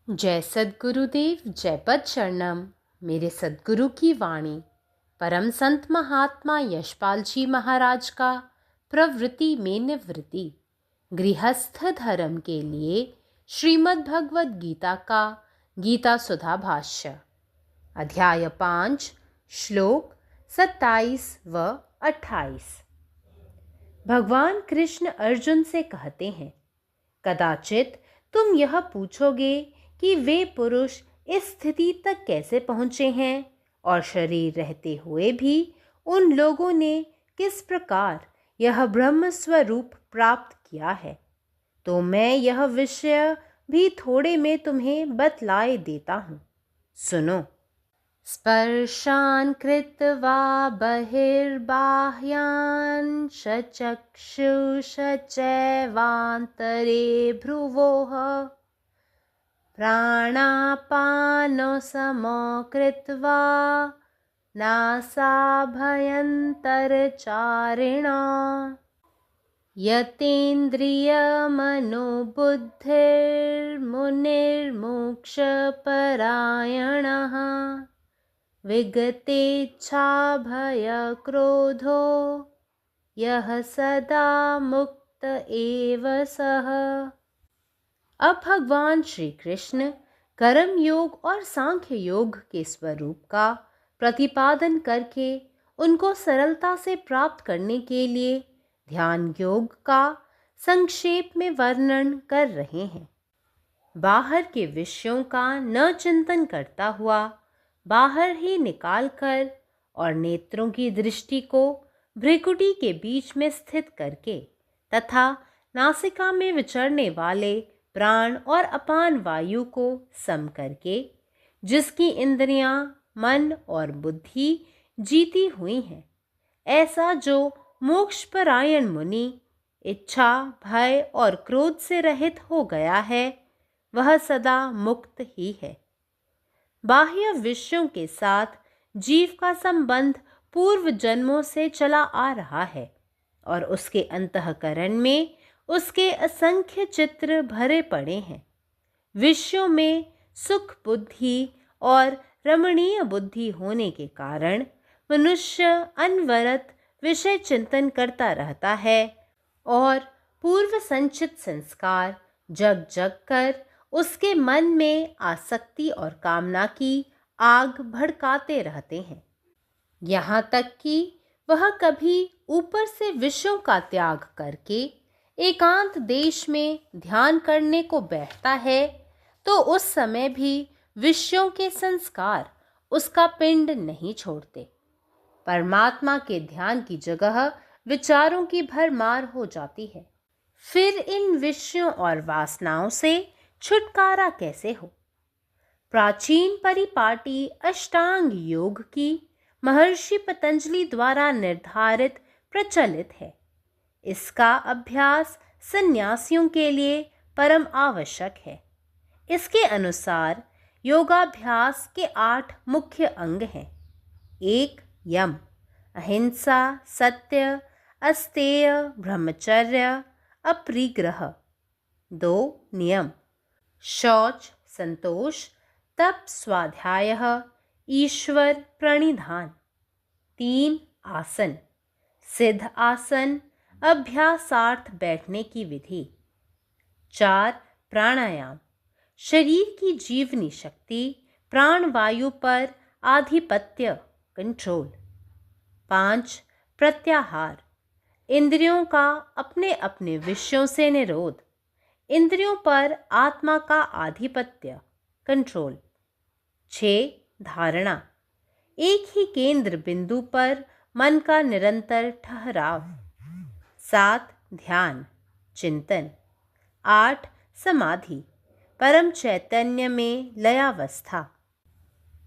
जय सद्गुरुदेव, जय पद शरणम। मेरे सद्गुरु की वाणी परम संत महात्मा यशपाल जी महाराज का प्रवृत्ति में निवृत्ति गृहस्थ धर्म के लिए श्रीमद् भगवद गीता का गीता सुधा भाष्य अध्याय 5 श्लोक 27 व 28। भगवान कृष्ण अर्जुन से कहते हैं, कदाचित तुम यह पूछोगे कि वे पुरुष इस स्थिति तक कैसे पहुँचे हैं और शरीर रहते हुए भी उन लोगों ने किस प्रकार यह ब्रह्म स्वरूप प्राप्त किया है। तो मैं यह विषय भी थोड़े में तुम्हें बतलाए देता हूँ, सुनो। स्पर्शान् कृत्वा बहिर्बाह्यान् चक्षुषचैवान्तरे भ्रुवोः प्राणापानसमो कृत्वा नासाभयन्तरचारिणा यतेन्द्रियमनोबुद्धिर्मुनिर्मोक्षपरायणः विगतेच्छाभयक्रोधो यः सदा मुक्त एव सः। अब भगवान श्री कृष्ण कर्म योग और सांख्य योग के स्वरूप का प्रतिपादन करके उनको सरलता से प्राप्त करने के लिए ध्यान योग का संक्षेप में वर्णन कर रहे हैं। बाहर के विषयों का न चिंतन करता हुआ बाहर ही निकालकर और नेत्रों की दृष्टि को भ्रिकुटी के बीच में स्थित करके तथा नासिका में विचरने वाले प्राण और अपान वायु को सम करके जिसकी इंद्रियां, मन और बुद्धि जीती हुई हैं, ऐसा जो मोक्षपरायण मुनि इच्छा, भय और क्रोध से रहित हो गया है, वह सदा मुक्त ही है। बाह्य विषयों के साथ जीव का संबंध पूर्व जन्मों से चला आ रहा है और उसके अंतःकरण में उसके असंख्य चित्र भरे पड़े हैं। विषयों में सुख बुद्धि और रमणीय बुद्धि होने के कारण मनुष्य अनवरत विषय चिंतन करता रहता है और पूर्व संचित संस्कार जग जग कर उसके मन में आसक्ति और कामना की आग भड़काते रहते हैं, यहाँ तक कि वह कभी ऊपर से विषयों का त्याग करके एकांत देश में ध्यान करने को बैठता है तो उस समय भी विषयों के संस्कार उसका पिंड नहीं छोड़ते। परमात्मा के ध्यान की जगह विचारों की भरमार हो जाती है। फिर इन विषयों और वासनाओं से छुटकारा कैसे हो? प्राचीन परिपाटी अष्टांग योग की महर्षि पतंजलि द्वारा निर्धारित प्रचलित है। इसका अभ्यास सन्यासियों के लिए परम आवश्यक है। इसके अनुसार योगाभ्यास के 8 मुख्य अंग हैं। 1. यम, अहिंसा, सत्य, अस्तेय, ब्रह्मचर्य, अपरिग्रह। 2. नियम, शौच, संतोष, तप, स्वाध्याय, ईश्वर प्रणिधान। 3. आसन, सिद्ध आसन, अभ्यासार्थ बैठने की विधि। 4. प्राणायाम, शरीर की जीवनी शक्ति प्राण वायु पर आधिपत्य कंट्रोल। 5. प्रत्याहार, इंद्रियों का अपने अपने विषयों से निरोध, इंद्रियों पर आत्मा का आधिपत्य कंट्रोल। 6. धारणा, एक ही केंद्र बिंदु पर मन का निरंतर ठहराव। 7. ध्यान चिंतन। 8. समाधि, परम चैतन्य में लयावस्था।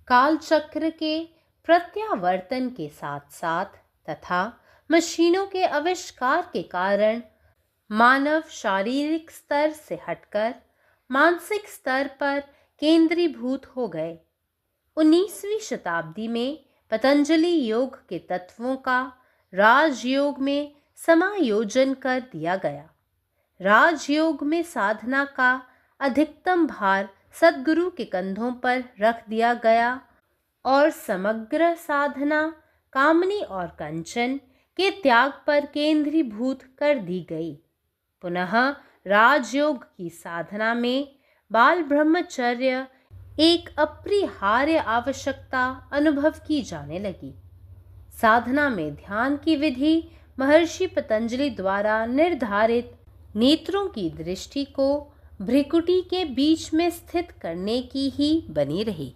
काल चक्र के प्रत्यावर्तन के साथ साथ तथा मशीनों के आविष्कार के कारण मानव शारीरिक स्तर से हटकर मानसिक स्तर पर केंद्रीभूत हो गए। 19वीं शताब्दी में पतंजलि योग के तत्वों का राजयोग में समायोजन कर दिया गया। राजयोग में साधना का अधिकतम भार सद्गुरु के कंधों पर रख दिया गया और समग्र साधना कामनी और कंचन के त्याग पर केंद्रीभूत कर दी गई। पुनः राजयोग की साधना में बाल ब्रह्मचर्य एक अपरिहार्य आवश्यकता अनुभव की जाने लगी। साधना में ध्यान की विधि महर्षि पतंजलि द्वारा निर्धारित नेत्रों की दृष्टि को भ्रिकुटी के बीच में स्थित करने की ही बनी रही।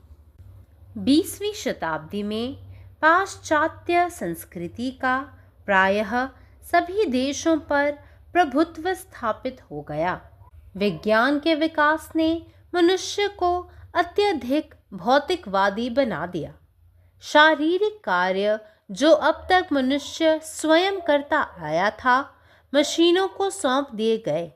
20वीं शताब्दी में पाश्चात्य संस्कृति का प्रायः सभी देशों पर प्रभुत्व स्थापित हो गया। विज्ञान के विकास ने मनुष्य को अत्यधिक भौतिकवादी बना दिया। शारीरिक कार्य जो अब तक मनुष्य स्वयं करता आया था, मशीनों को सौंप दिए गए।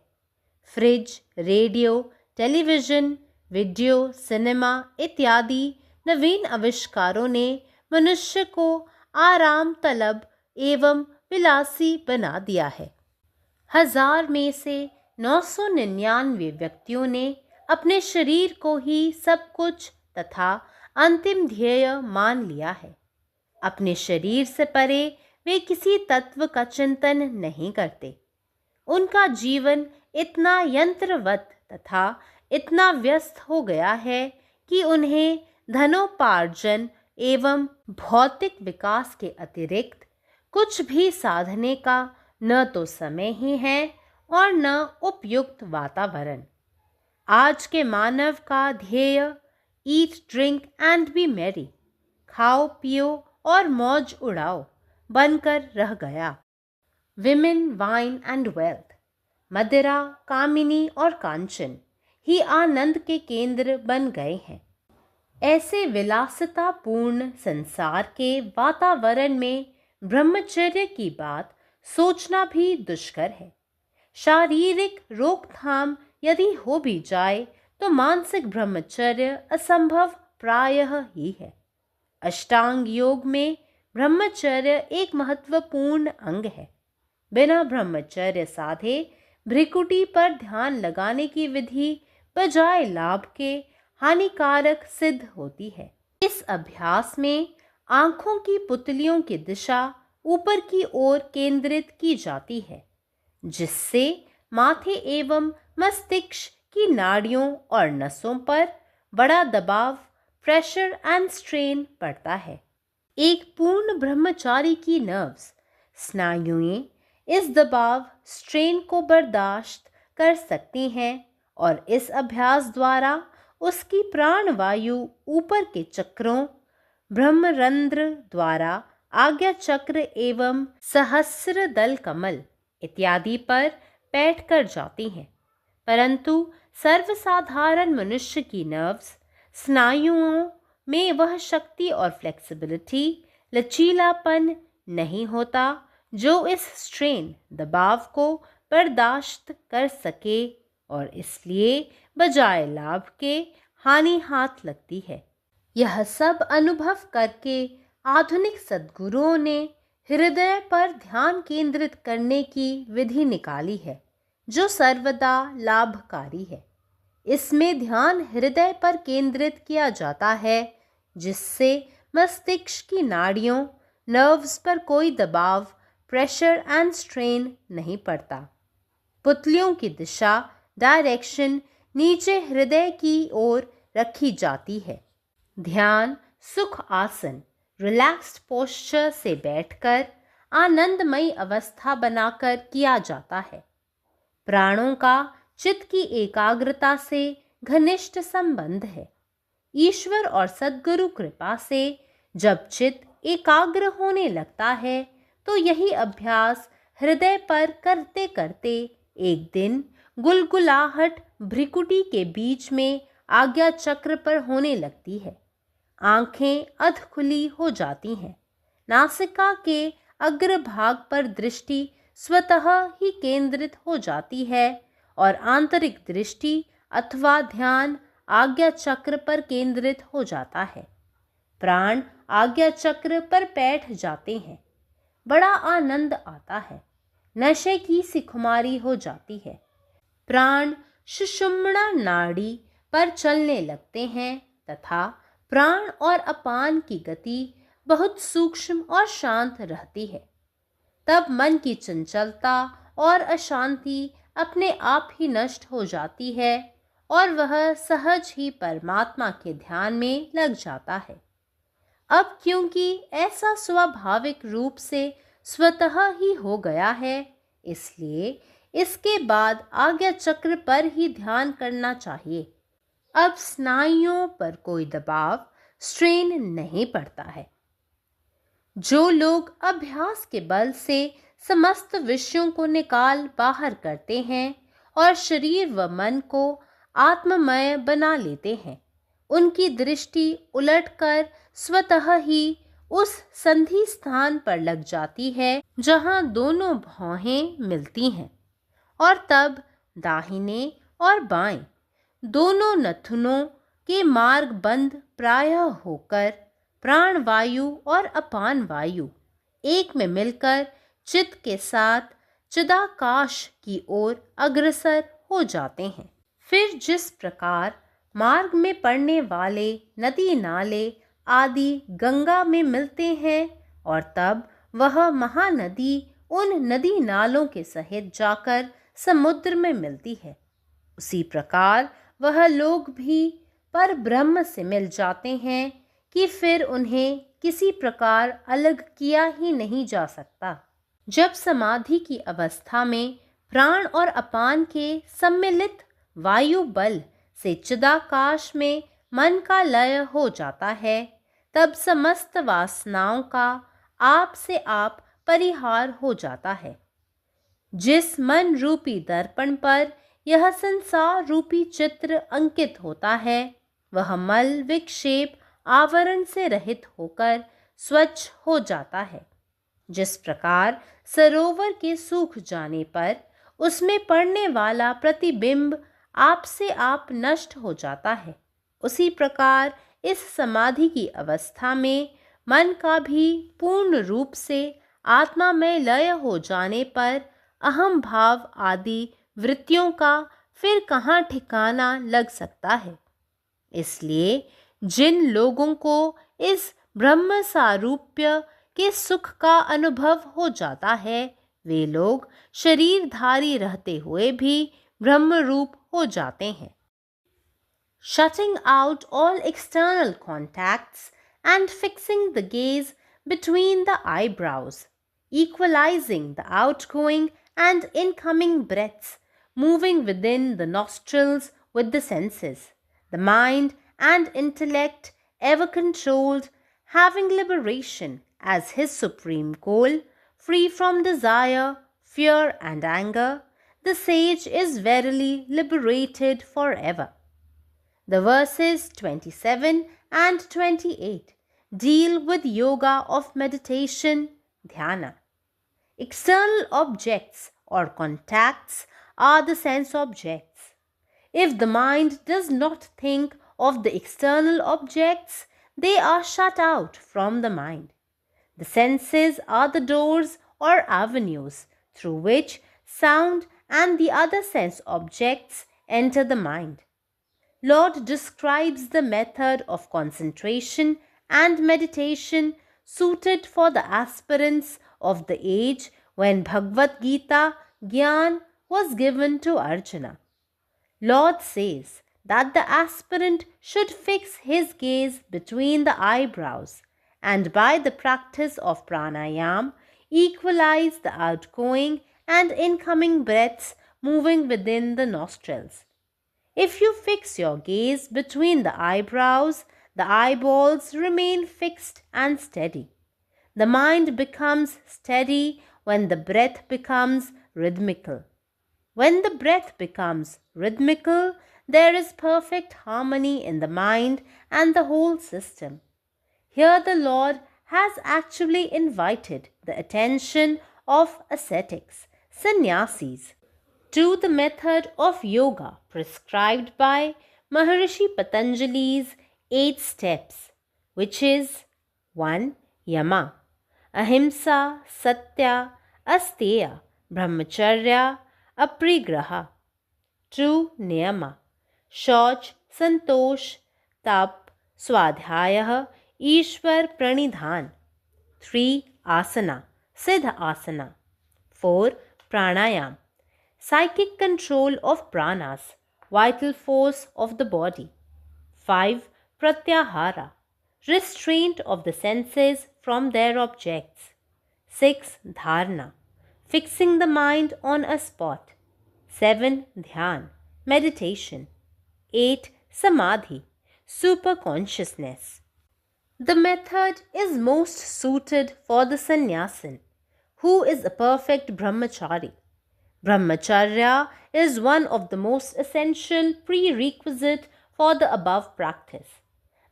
Fridge, radio, television, video, cinema इत्यादि नवीन आविष्कारों ने मनुष्य को आराम तलब एवं विलासी बना दिया है। 1000 में से 999 व्यक्तियों ने अपने शरीर को ही सब कुछ तथा अंतिम ध्येय मान लिया है। अपने शरीर से परे वे किसी तत्व का चिंतन नहीं करते। उनका जीवन इतना यंत्रवत तथा इतना व्यस्त हो गया है कि उन्हें धनोपार्जन एवं भौतिक विकास के अतिरिक्त कुछ भी साधने का न तो समय ही है और न उपयुक्त वातावरण। आज के मानव का ध्येय ईट, ड्रिंक एंड बी मैरी, खाओ पियो और मौज उड़ाओ बनकर रह गया। विमेन, वाइन एंड वेल्थ, मदिरा, कामिनी और कांचन ही आनंद के केंद्र बन गए हैं। ऐसे विलासितापूर्ण संसार के वातावरण में ब्रह्मचर्य की बात सोचना भी दुष्कर है। शारीरिक रोकथाम यदि हो भी जाए तो मानसिक ब्रह्मचर्य असंभव प्रायः ही है। अष्टांग योग में ब्रह्मचर्य एक महत्वपूर्ण अंग है। बिना ब्रह्मचर्य साधे भ्रिकुटी पर ध्यान लगाने की विधि बजाय लाभ के हानिकारक सिद्ध होती है। इस अभ्यास में आंखों की पुतलियों की दिशा ऊपर की ओर केंद्रित की जाती है, जिससे माथे एवं मस्तिष्क की नाड़ियों और नसों पर बड़ा दबाव, प्रेशर एंड स्ट्रेन पड़ता है। एक पूर्ण ब्रह्मचारी की नर्व्स, स्नायुएं इस दबाव, स्ट्रेन को बर्दाश्त कर सकती हैं और इस अभ्यास द्वारा उसकी प्राणवायु ऊपर के चक्रों, ब्रह्मरंध्र द्वारा आज्ञा चक्र एवं सहस्र दल कमल इत्यादि पर बैठ कर जाती हैं। परंतु सर्वसाधारण मनुष्य की नर्व्स, स्नायुओं में वह शक्ति और फ्लेक्सिबिलिटी, लचीलापन नहीं होता जो इस स्ट्रेन, दबाव को बर्दाश्त कर सके और इसलिए बजाय लाभ के हानि हाथ लगती है। यह सब अनुभव करके आधुनिक सद्गुरुओं ने हृदय पर ध्यान केंद्रित करने की विधि निकाली है, जो सर्वदा लाभकारी है। इसमें ध्यान हृदय पर केंद्रित किया जाता है, जिससे मस्तिष्क की नाड़ियों, नर्व्स पर कोई दबाव, प्रेशर एंड स्ट्रेन नहीं पड़ता। पुतलियों की दिशा, डायरेक्शन नीचे हृदय की ओर रखी जाती है। ध्यान सुख आसन, रिलैक्स्ड पोस्चर से बैठकर आनंदमयी अवस्था बनाकर किया जाता है। प्राणों का चित्त की एकाग्रता से घनिष्ठ संबंध है। ईश्वर और सद्गुरु कृपा से जब चित्त एकाग्र होने लगता है तो यही अभ्यास हृदय पर करते करते एक दिन गुलगुलाहट भ्रिकुटी के बीच में आज्ञा चक्र पर होने लगती है। आंखें अध खुली हो जाती हैं। नासिका के अग्रभाग पर दृष्टि स्वतः ही केंद्रित हो जाती है और आंतरिक दृष्टि अथवा ध्यान आज्ञा चक्र पर केंद्रित हो जाता है। प्राण आज्ञा चक्र पर बैठ जाते हैं। बड़ा आनंद आता है। नशे की सी खुमारी हो जाती है। प्राण सुषुम्ना नाड़ी पर चलने लगते हैं तथा प्राण और अपान की गति बहुत सूक्ष्म और शांत रहती है, तब मन की चंचलता और अशांति अपने आप ही नष्ट हो जाती है और वह सहज ही परमात्मा के ध्यान में लग जाता है। अब क्योंकि ऐसा स्वाभाविक रूप से स्वतः ही हो गया है, इसलिए इसके बाद आज्ञा चक्र पर ही ध्यान करना चाहिए। अब स्नायुओं पर कोई दबाव, स्ट्रेन नहीं पड़ता है। जो लोग अभ्यास के बल से समस्त विषयों को निकाल बाहर करते हैं और शरीर व मन को आत्ममय बना लेते हैं, उनकी दृष्टि उलटकर स्वतः ही उस संधि स्थान पर लग जाती है जहां दोनों भौहें मिलती हैं, और तब दाहिने और बाएं दोनों नथुनों के मार्ग बंद प्रायः होकर प्राण वायु और अपान वायु एक में मिलकर चित्त के साथ चिदाकाश की ओर अग्रसर हो जाते हैं। फिर जिस प्रकार मार्ग में पड़ने वाले नदी नाले आदि गंगा में मिलते हैं और तब वह महानदी उन नदी नालों के सहित जाकर समुद्र में मिलती है, उसी प्रकार वह लोग भी पर ब्रह्म से मिल जाते हैं कि फिर उन्हें किसी प्रकार अलग किया ही नहीं जा सकता। जब समाधि की अवस्था में प्राण और अपान के सम्मिलित वायु बल से चिदाकाश में मन का लय हो जाता है, तब समस्त वासनाओं का आप से आप परिहार हो जाता है। जिस मन रूपी दर्पण पर यह संसार रूपी चित्र अंकित होता है, वह मल विक्षेप आवरण से रहित होकर स्वच्छ हो जाता है। जिस प्रकार सरोवर के सूख जाने पर उसमें पड़ने वाला प्रतिबिंब आप से आप नष्ट हो जाता है, उसी प्रकार इस समाधि की अवस्था में मन का भी पूर्ण रूप से आत्मा में लय हो जाने पर अहम भाव आदि वृत्तियों का फिर कहाँ ठिकाना लग सकता है। इसलिए जिन लोगों को इस ब्रह्म सारूप्य के सुख का अनुभव हो जाता है, वे लोग शरीरधारी रहते हुए भी ब्रह्म रूप हो जाते हैं। Shutting out all external contacts and fixing the gaze between the eyebrows, equalizing the outgoing and incoming breaths, moving within the nostrils with the senses, the mind and intellect ever controlled, having liberation as his supreme goal, free from desire, fear and anger, the sage is verily liberated forever. The verses 27 and 28 deal with yoga of meditation, dhyana. External objects or contacts are the sense objects. If the mind does not think of the external objects, they are shut out from the mind. The senses are the doors or avenues through which sound and the other sense objects enter the mind. Lord describes the method of concentration and meditation suited for the aspirants of the age when Bhagavad Gita Gyan was given to Arjuna. Lord says that the aspirant should fix his gaze between the eyebrows and by the practice of pranayam equalize the outgoing and incoming breaths moving within the nostrils. If you fix your gaze between the eyebrows, the eyeballs remain fixed and steady. The mind becomes steady when the breath becomes rhythmical. When the breath becomes rhythmical, there is perfect harmony in the mind and the whole system. Here the Lord has actually invited the attention of ascetics, sannyasis, to the method of yoga prescribed by Maharishi Patanjali's 8 steps, which is 1. Yama, Ahimsa, Satya, Asteya, Brahmacharya, Aprigraha. 2. Niyama, Shauch, संतोष, तप, स्वाध्याय, ईश्वर प्रणिधान. 3. Asana, Siddha Asana. 4. Pranayam, psychic control of pranas, vital force of the body. 5. Pratyahara, restraint of the senses from their objects. 6. Dharana, fixing the mind on a spot. 7. Dhyan, meditation. 8. Samadhi, superconsciousness. The method is most suited for the sannyasin, who is a perfect brahmachari. Brahmacharya is one of the most essential prerequisite for the above practice.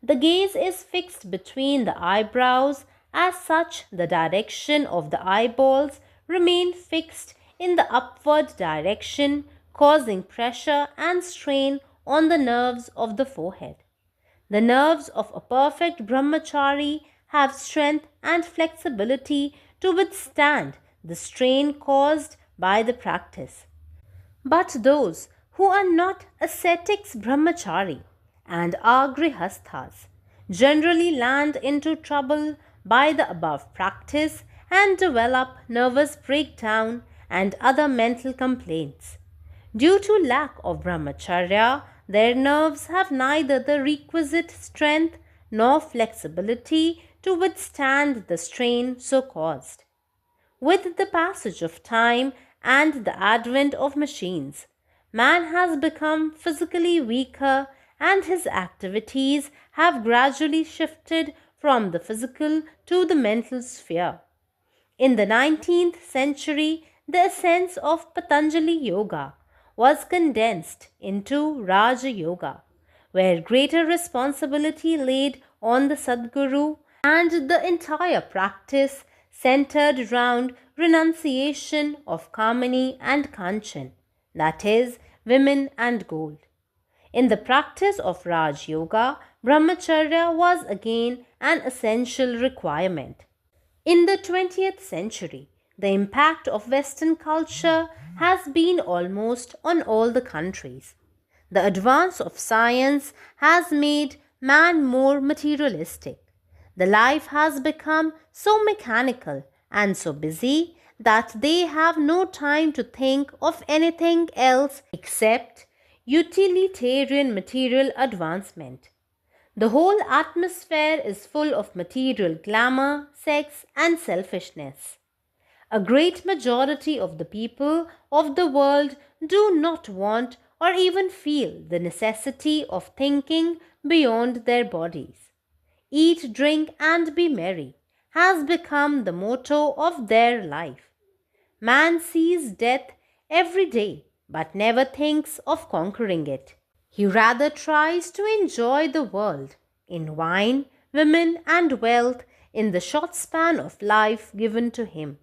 The gaze is fixed between the eyebrows, as such the direction of the eyeballs remain fixed in the upward direction, causing pressure and strain on the nerves of the forehead. The nerves of a perfect brahmachari have strength and flexibility to withstand the strain caused by the practice. But those who are not ascetics brahmachari and are grihasthas generally land into trouble by the above practice and develop nervous breakdown and other mental complaints. Due to lack of brahmacharya, their nerves have neither the requisite strength nor flexibility to withstand the strain so caused. With the passage of time and the advent of machines, man has become physically weaker and his activities have gradually shifted from the physical to the mental sphere. In the 19th century, the essence of Patanjali Yoga was condensed into Raja Yoga, where greater responsibility laid on the Sadguru, and the entire practice centered round renunciation of Kamini and Kanchan, that is, women and gold. In the practice of Raj Yoga, Brahmacharya was again an essential requirement. In the 20th century, the impact of Western culture has been almost on all the countries. The advance of science has made man more materialistic. The life has become so mechanical and so busy that they have no time to think of anything else except utilitarian material advancement. The whole atmosphere is full of material glamour, sex, and selfishness. A great majority of the people of the world do not want or even feel the necessity of thinking beyond their bodies. Eat, drink, and be merry has become the motto of their life. Man sees death every day but never thinks of conquering it. He rather tries to enjoy the world in wine, women, and wealth in the short span of life given to him.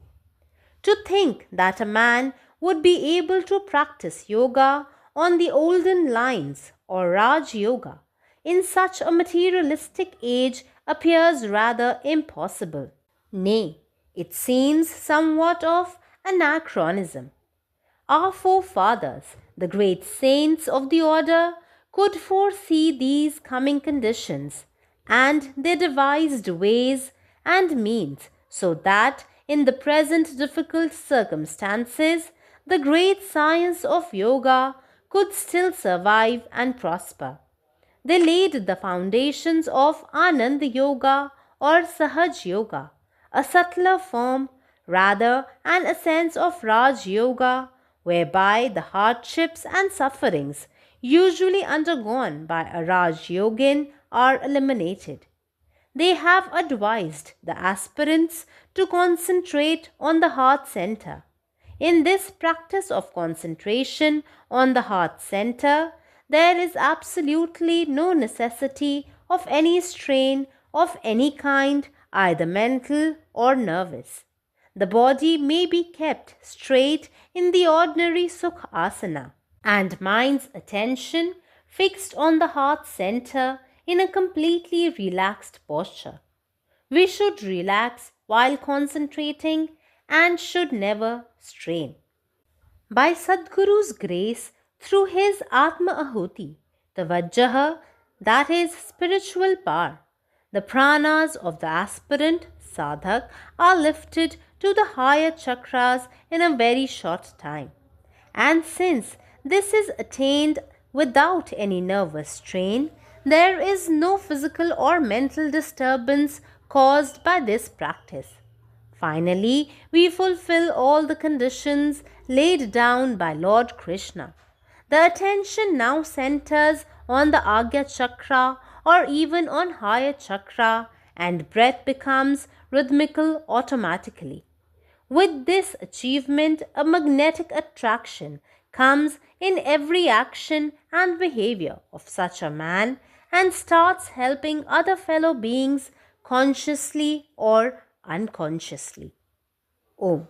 To think that a man would be able to practice yoga on the olden lines or Raj Yoga in such a materialistic age appears rather impossible. Nay, it seems somewhat of anachronism. Our forefathers, the great saints of the order, could foresee these coming conditions, and they devised ways and means so that in the present difficult circumstances, the great science of yoga could still survive and prosper. They laid the foundations of Anand Yoga or Sahaj Yoga, a subtler form, rather an essence of Raj Yoga, whereby the hardships and sufferings usually undergone by a Raj Yogin are eliminated. They have advised the aspirants to concentrate on the heart center. In this practice of concentration on the heart center, there is absolutely no necessity of any strain of any kind, either mental or nervous. The body may be kept straight in the ordinary Sukha Asana, and mind's attention fixed on the heart center in a completely relaxed posture. We should relax while concentrating and should never strain. By Sadguru's grace, through his Atma Ahuti, the Vajraha, that is spiritual power. The pranas of the aspirant sadhak are lifted to the higher chakras in a very short time. And since this is attained without any nervous strain, there is no physical or mental disturbance caused by this practice. Finally, we fulfill all the conditions laid down by Lord Krishna. The attention now centers on the Agya chakra or even on higher chakra, and breath becomes rhythmical automatically. With this achievement, a magnetic attraction comes in every action and behavior of such a man and starts helping other fellow beings consciously or unconsciously. Om.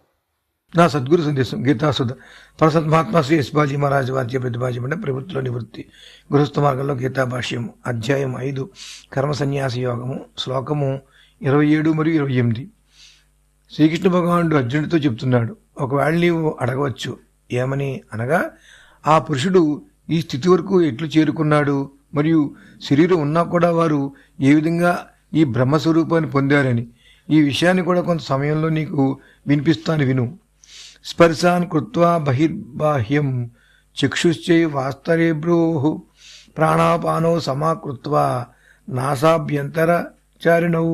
నా సద్గురు సందేశం గీతాసుధ పరసద్మహాత్మ శ్రీ యశ్బాజీ మహారాజు వాద్య ప్రతిపాదించబడిన ప్రభుత్వ నివృత్తి గృహస్థ మార్గంలో గీతా భాష్యం అధ్యాయం 5 కర్మ సన్యాస యోగము శ్లోకము 27 మరియు 28. శ్రీకృష్ణ భగవానుడు అర్జునుడితో చెప్తున్నాడు, ఒకవేళ నీవు అడగవచ్చు ఏమని అనగా, ఆ పురుషుడు ఈ స్థితి వరకు ఎట్లు చేరుకున్నాడు మరియు శరీరం ఉన్నా కూడా వారు ఏ విధంగా ఈ బ్రహ్మస్వరూపాన్ని పొందారని. ఈ విషయాన్ని కూడా కొంత సమయంలో నీకు వినిపిస్తాను, విను. స్పర్శాన్ కృత్వా బహిర్బాహ్యం చక్షుశ్చై వాస్తరేభ్రోః ప్రాణాపానో సమాకృత్వా నాసాభ్యంతరచారిణౌ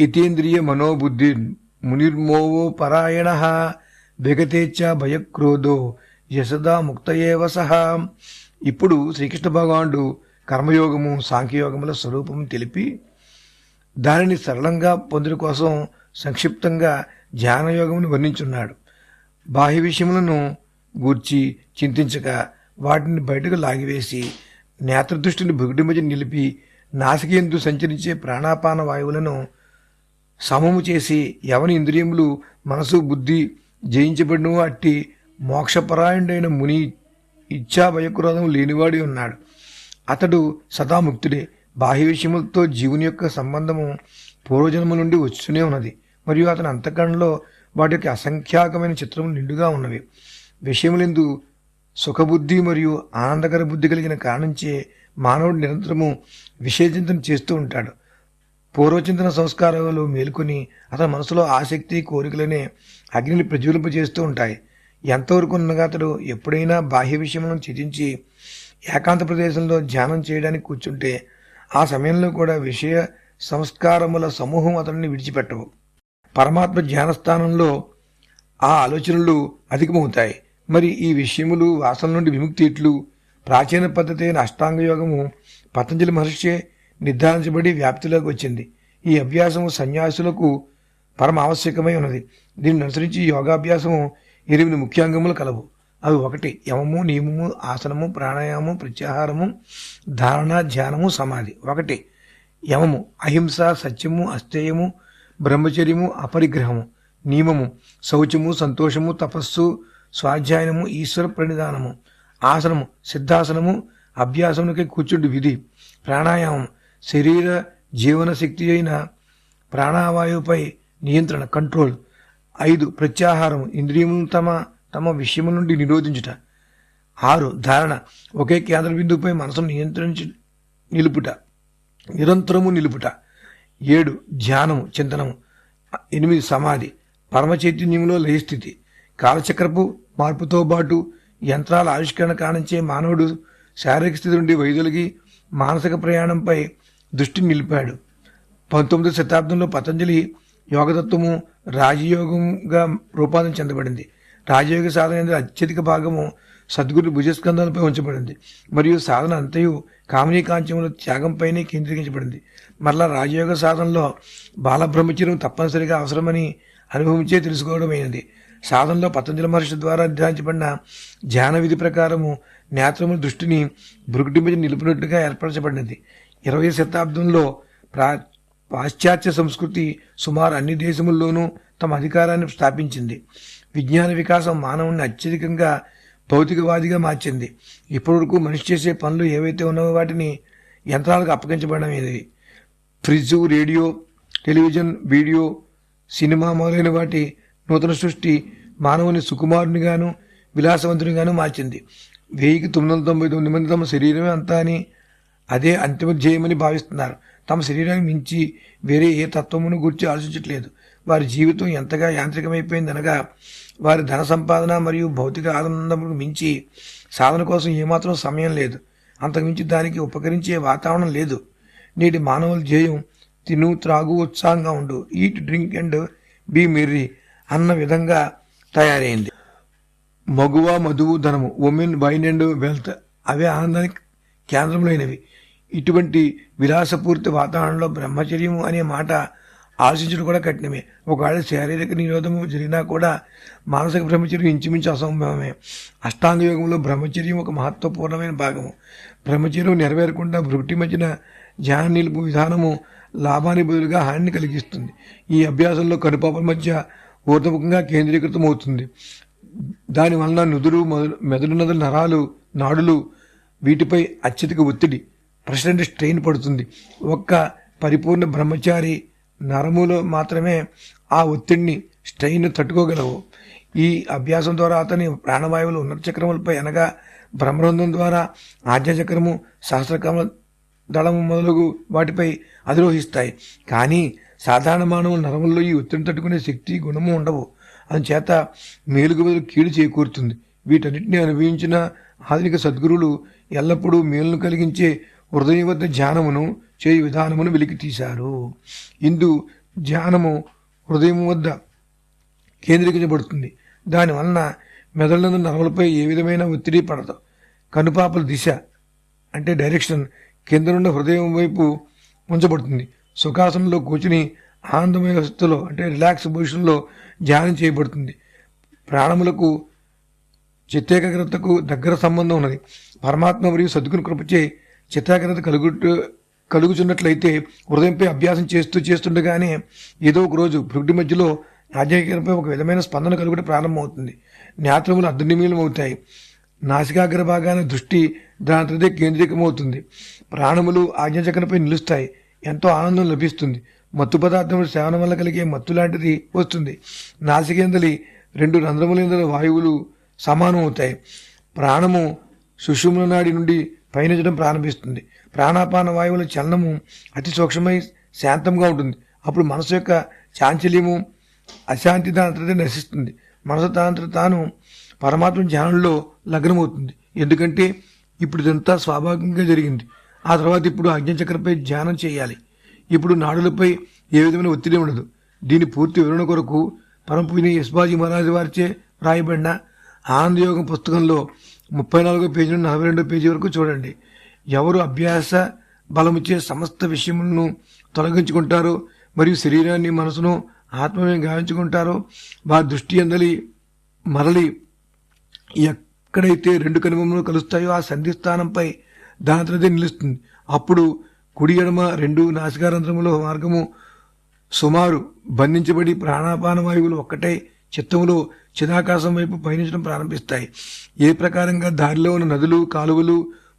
ఇతేంద్రియ మనోబుద్ధిర్ మునిర్మోవో పరాయణః విగతేచ్చ భయక్రోధో యశదా ముక్తయేవ సహ. ఇప్పుడు శ్రీకృష్ణ భగవానుడు కర్మయోగము సాంఖ్యయోగముల స్వరూపం తెలిపి దానిని సరళంగా పొందుట కోసం సంక్షిప్తంగా ధ్యానయోగమును వర్ణించున్నాడు. బాహ్య విషయములను గూర్చి చింతించక వాటిని బయటకు లాగివేసి నేత్రదృష్టిని భుగుడి మధ్య నిలిపి నాసికేందు సంచరించే ప్రాణాపాన వాయువులను సమము చేసి ఎవని ఇంద్రియములు మనసు బుద్ధి జయించబడినో అట్టి మోక్షపరాయణుడైన ముని ఇచ్ఛా భయక్రోధం లేనివాడి ఉన్నాడు. అతడు సదాముక్తుడే. బాహ్య విషయములతో జీవుని యొక్క సంబంధము పూర్వజన్మ నుండి వచ్చుతూనే ఉన్నది మరియు అతని అంతఃకరణలో వాటి యొక్క అసంఖ్యాకమైన చిత్రములు నిండుగా ఉన్నవి. విషయములందు సుఖబుద్ధి మరియు ఆనందకర బుద్ధి కలిగిన కారణంచే మానవుడు నిరంతరము విషయచింతన చేస్తూ ఉంటాడు. పూర్వచింతన సంస్కారాలు మేలుకొని అతని మనసులో ఆసక్తి కోరికలనే అగ్నిని ప్రజ్వలింపజేస్తూ ఉంటాయి. ఎంతవరకు ఉన్నగా అతడు ఎప్పుడైనా బాహ్య విషయములను చింతించి ఏకాంత ప్రదేశంలో ధ్యానం చేయడానికి కూర్చుంటే ఆ సమయంలో కూడా విషయ సంస్కారముల సమూహం అతడిని విడిచిపెట్టవు. పరమాత్మ ధ్యానస్థానంలో ఆ ఆలోచనలు అధికమవుతాయి. మరి ఈ విషయములు వాసన నుండి విముక్తి ఎట్లు? ప్రాచీన పద్ధతి అయిన అష్టాంగ యోగము పతంజలి మహర్షి నిర్ధారించబడి వ్యాప్తిలోకి వచ్చింది. ఈ అభ్యాసము సన్యాసులకు పరమ ఆవశ్యకమై ఉన్నది. దీనిని అనుసరించి యోగాభ్యాసము 8 ముఖ్యాంగములు కలవు. అవి 1 యమము, నియమము, ఆసనము, ప్రాణాయామము, ప్రత్యాహారము, ధారణ, ధ్యానము, సమాధి. 1 యమము అహింస, సత్యము, అస్థేయము, బ్రహ్మచర్యము, అపరిగ్రహము. నియమము శౌచము, సంతోషము, తపస్సు, స్వాధ్యాయనము, ఈశ్వర ప్రణిధానము. ఆసనము సిద్ధాసనము, అభ్యాసమునకై కూర్చుండి విధి. ప్రాణాయామం శరీర జీవన శక్తి అయిన ప్రాణవాయువుపై నియంత్రణ, కంట్రోల్. 5 ప్రత్యాహారము ఇంద్రియములను తమ విషయము నుండి నిరోధించుట. 6 ధారణ ఒకే కేంద్ర బిందువుపై మనసును నిరంతరము నిలుపుట. 7 ధ్యానము చింతనము. 8 సమాధి పరమ చైతన్యంలో లయస్థితి. కాలచక్రపు మార్పుతో పాటు యంత్రాల ఆవిష్కరణ కారణించే మానవుడు శారీరక స్థితి నుండి వైదొలిగి మానసిక ప్రయాణంపై దృష్టిని నిలిపాడు. 19వ శతాబ్దంలో పతంజలి యోగతత్వము రాజయోగంగా రూపాంతరం చెందబడింది. రాజయోగ సాధన అత్యధిక భాగము సద్గురు భుజస్కంధాలపై ఉంచబడింది మరియు సాధన అంతయు కామినీ కాంచముల త్యాగంపైనే కేంద్రీకరించబడింది. మరలా రాజయోగ సాధనలో బాలబ్రహ్మచర్యం తప్పనిసరిగా అవసరమని అనుభవించే తెలుసుకోవడమైనది. సాధనలో పతంజలి మహర్షి ద్వారా నిర్ధారించబడిన ధ్యాన విధి ప్రకారము నేత్రముల దృష్టిని భృకుటి మీద నిలిపినట్టుగా ఏర్పరచబడినది. 20వ శతాబ్దంలో పాశ్చాత్య సంస్కృతి సుమారు అన్ని దేశముల్లోనూ తమ అధికారాన్ని స్థాపించింది. విజ్ఞాన వికాసం మానవుని అత్యధికంగా భౌతికవాదిగా మార్చింది. ఇప్పటివరకు మనిషి చేసే పనులు ఏవైతే ఉన్నావో వాటిని యంత్రాలకు అప్పగించబడమైనవి. Fridge, radio, television, video, cinema మొదలైన వాటి నూతన సృష్టి మానవుని సుకుమారునిగాను విలాసవంతునిగాను మార్చింది. 1999 మంది తమ శరీరమే అంతా అని, అదే అంతిమ ధ్యేయమని భావిస్తున్నారు. తమ శరీరానికి మించి వేరే ఏ తత్వమును గురించి ఆలోచించట్లేదు. వారి జీవితం ఎంతగా యాంత్రికమైపోయిందనగా, వారి ధన సంపాదన మరియు భౌతిక ఆనందములకు మించి సాధన కోసం ఏమాత్రం సమయం లేదు. అంతకుమించి దానికి ఉపకరించే వాతావరణం లేదు. నేటి మానవుల ధ్యేయం తిను, త్రాగు, ఉత్సాహంగా ఉండు, eat, drink and be merry అన్న విధంగా తయారైంది. మగువ, మధువు, ధనము, ఉమెన్, వైన్ అండ్ వెల్త్ అవే ఆనందానికి కేంద్రములైనవి. ఇటువంటి విలాసపూరిత వాతావరణంలో బ్రహ్మచర్యము అనే మాట ఆలోచించడం కూడా కఠినమే. ఒకవేళ శారీరక నిరోధము జరిగినా కూడా మానసిక బ్రహ్మచర్యం ఇంచుమించు అసంభవమే. అష్టాంగ యోగంలో బ్రహ్మచర్యం ఒక మహత్వపూర్ణమైన భాగము. బ్రహ్మచర్యం నెరవేరకుండా భృగుటి మధ్యన ధ్యానం నిలుపు విధానము లాభానికి బదులుగా హానిని కలిగిస్తుంది. ఈ అభ్యాసంలో కనుపాపల మధ్య ఊర్ధముఖంగా కేంద్రీకృతం అవుతుంది. దానివలన నుదురు, మెదడు నరాలు, నాడులు వీటిపై అత్యధిక ఒత్తిడి, ప్రెషర్ అండ్ స్ట్రెయిన్ పడుతుంది. ఒక్క పరిపూర్ణ బ్రహ్మచారి నరములో మాత్రమే ఆ ఒత్తిడిని, స్ట్రెయిన్ తట్టుకోగలవు. ఈ అభ్యాసం ద్వారా అతని ప్రాణవాయువులు ఉన్నత చక్రములపై అనగా బ్రహ్మరంధ్రం ద్వారా ఆజ్ఞాచక్రము, సహస్రకమల దళము మొదలగు వాటిపై అధిరోహిస్తాయి. కానీ సాధారణ మానవుల నరముల్లో ఈ ఒత్తిడిని తట్టుకునే శక్తి, గుణము ఉండవు. అందుచేత మేలుకు బదులు కీడు చేకూరుతుంది. వీటన్నిటిని అనుభవించిన ఆధునిక సద్గురువులు ఎల్లప్పుడూ మేలును కలిగించే హృదయం వద్ద ధ్యానమును చేయు విధానమును వెలికి తీశారు. ఇందు ధ్యానము హృదయం వద్ద కేంద్రీకరించబడుతుంది. దానివలన మెదడునందు నరములపై ఏ విధమైన ఒత్తిడి పడదు. కనుపాపల దిశ అంటే డైరెక్షన్ కింద నుండి హృదయం వైపు ఉంచబడుతుంది. సుఖాసనంలో కూర్చుని ఆనందమయ స్థితిలో అంటే రిలాక్స్ పొజిషన్లో ధ్యానం చేయబడుతుంది. ప్రాణములకు చిత్తేకాగ్రతకు దగ్గర సంబంధం ఉన్నది. పరమాత్మ మరియు సద్గురు కృపచే చిత్తాగ్రత కలుగుచున్నట్లయితే హృదయంపై అభ్యాసం చేస్తుండగానే ఏదో ఒక రోజు భృగుడి మధ్యలో ఆధ్యాత్మికపై ఒక విధమైన స్పందన కలుగుట ప్రారంభమవుతుంది. నేత్రములు అర్ధనిమీలం అవుతాయి. నాసికాగ్ర భాగాన దృష్టి దానిదే కేంద్రీకమవుతుంది. ప్రాణములు ఆజ్ఞాచక్రంపై నిలుస్తాయి. ఎంతో ఆనందం లభిస్తుంది. మత్తు పదార్థముల సేవనం వల్ల కలిగే మత్తు లాంటిది వస్తుంది. నాసికేందలి 2 రంధ్రములందల వాయువులు సమానం అవుతాయి. ప్రాణము సుషుమ్న నాడి నుండి పయనించడం ప్రారంభిస్తుంది. ప్రాణాపాన వాయువుల చలనము అతి సూక్ష్మమై శాంతంగా ఉంటుంది. అప్పుడు మనసు యొక్క చాంచల్యము, అశాంతి దానంతటే నశిస్తుంది. మనసు తాను పరమాత్మ ధ్యానంలో లగ్నమవుతుంది. ఎందుకంటే ఇప్పుడు ఇదంతా స్వాభావికంగా జరిగింది. ఆ తర్వాత ఇప్పుడు ఆజ్ఞాచక్రంపై ధ్యానం చేయాలి. ఇప్పుడు నాడులపై ఏ విధమైన ఒత్తిడి ఉండదు. దీని పూర్తి వివరణ కొరకు పరమపుని యశ్బాజీ మహారాజు వారిచే రాయబడిన ఆనందయోగం పుస్తకంలో 34వ పేజీ నుండి 42వ పేజీ వరకు చూడండి. ఎవరు అభ్యాస బలముచే సమస్త విషయములను తొలగించుకుంటారో మరియు శరీరాన్ని, మనసును, ఆత్మని గావించుకుంటారో వారి దృష్టి అందలి మరలి ఎక్కడైతే 2 కనుబొమ్మలు కలుస్తాయో ఆ సంధిస్థానంపై దానితోనే నిలుస్తుంది. అప్పుడు కుడి ఎడమ 2 నాసికారంధ్రముల మార్గము సుమారు బంధించబడి ప్రాణాపాన వాయువులు ఒక్కటై చిత్తములో చిదాకాశం వైపు పయనించడం ప్రారంభిస్తాయి. ఏ ప్రకారంగా దారిలో ఉన్న నదులు, కాలువలు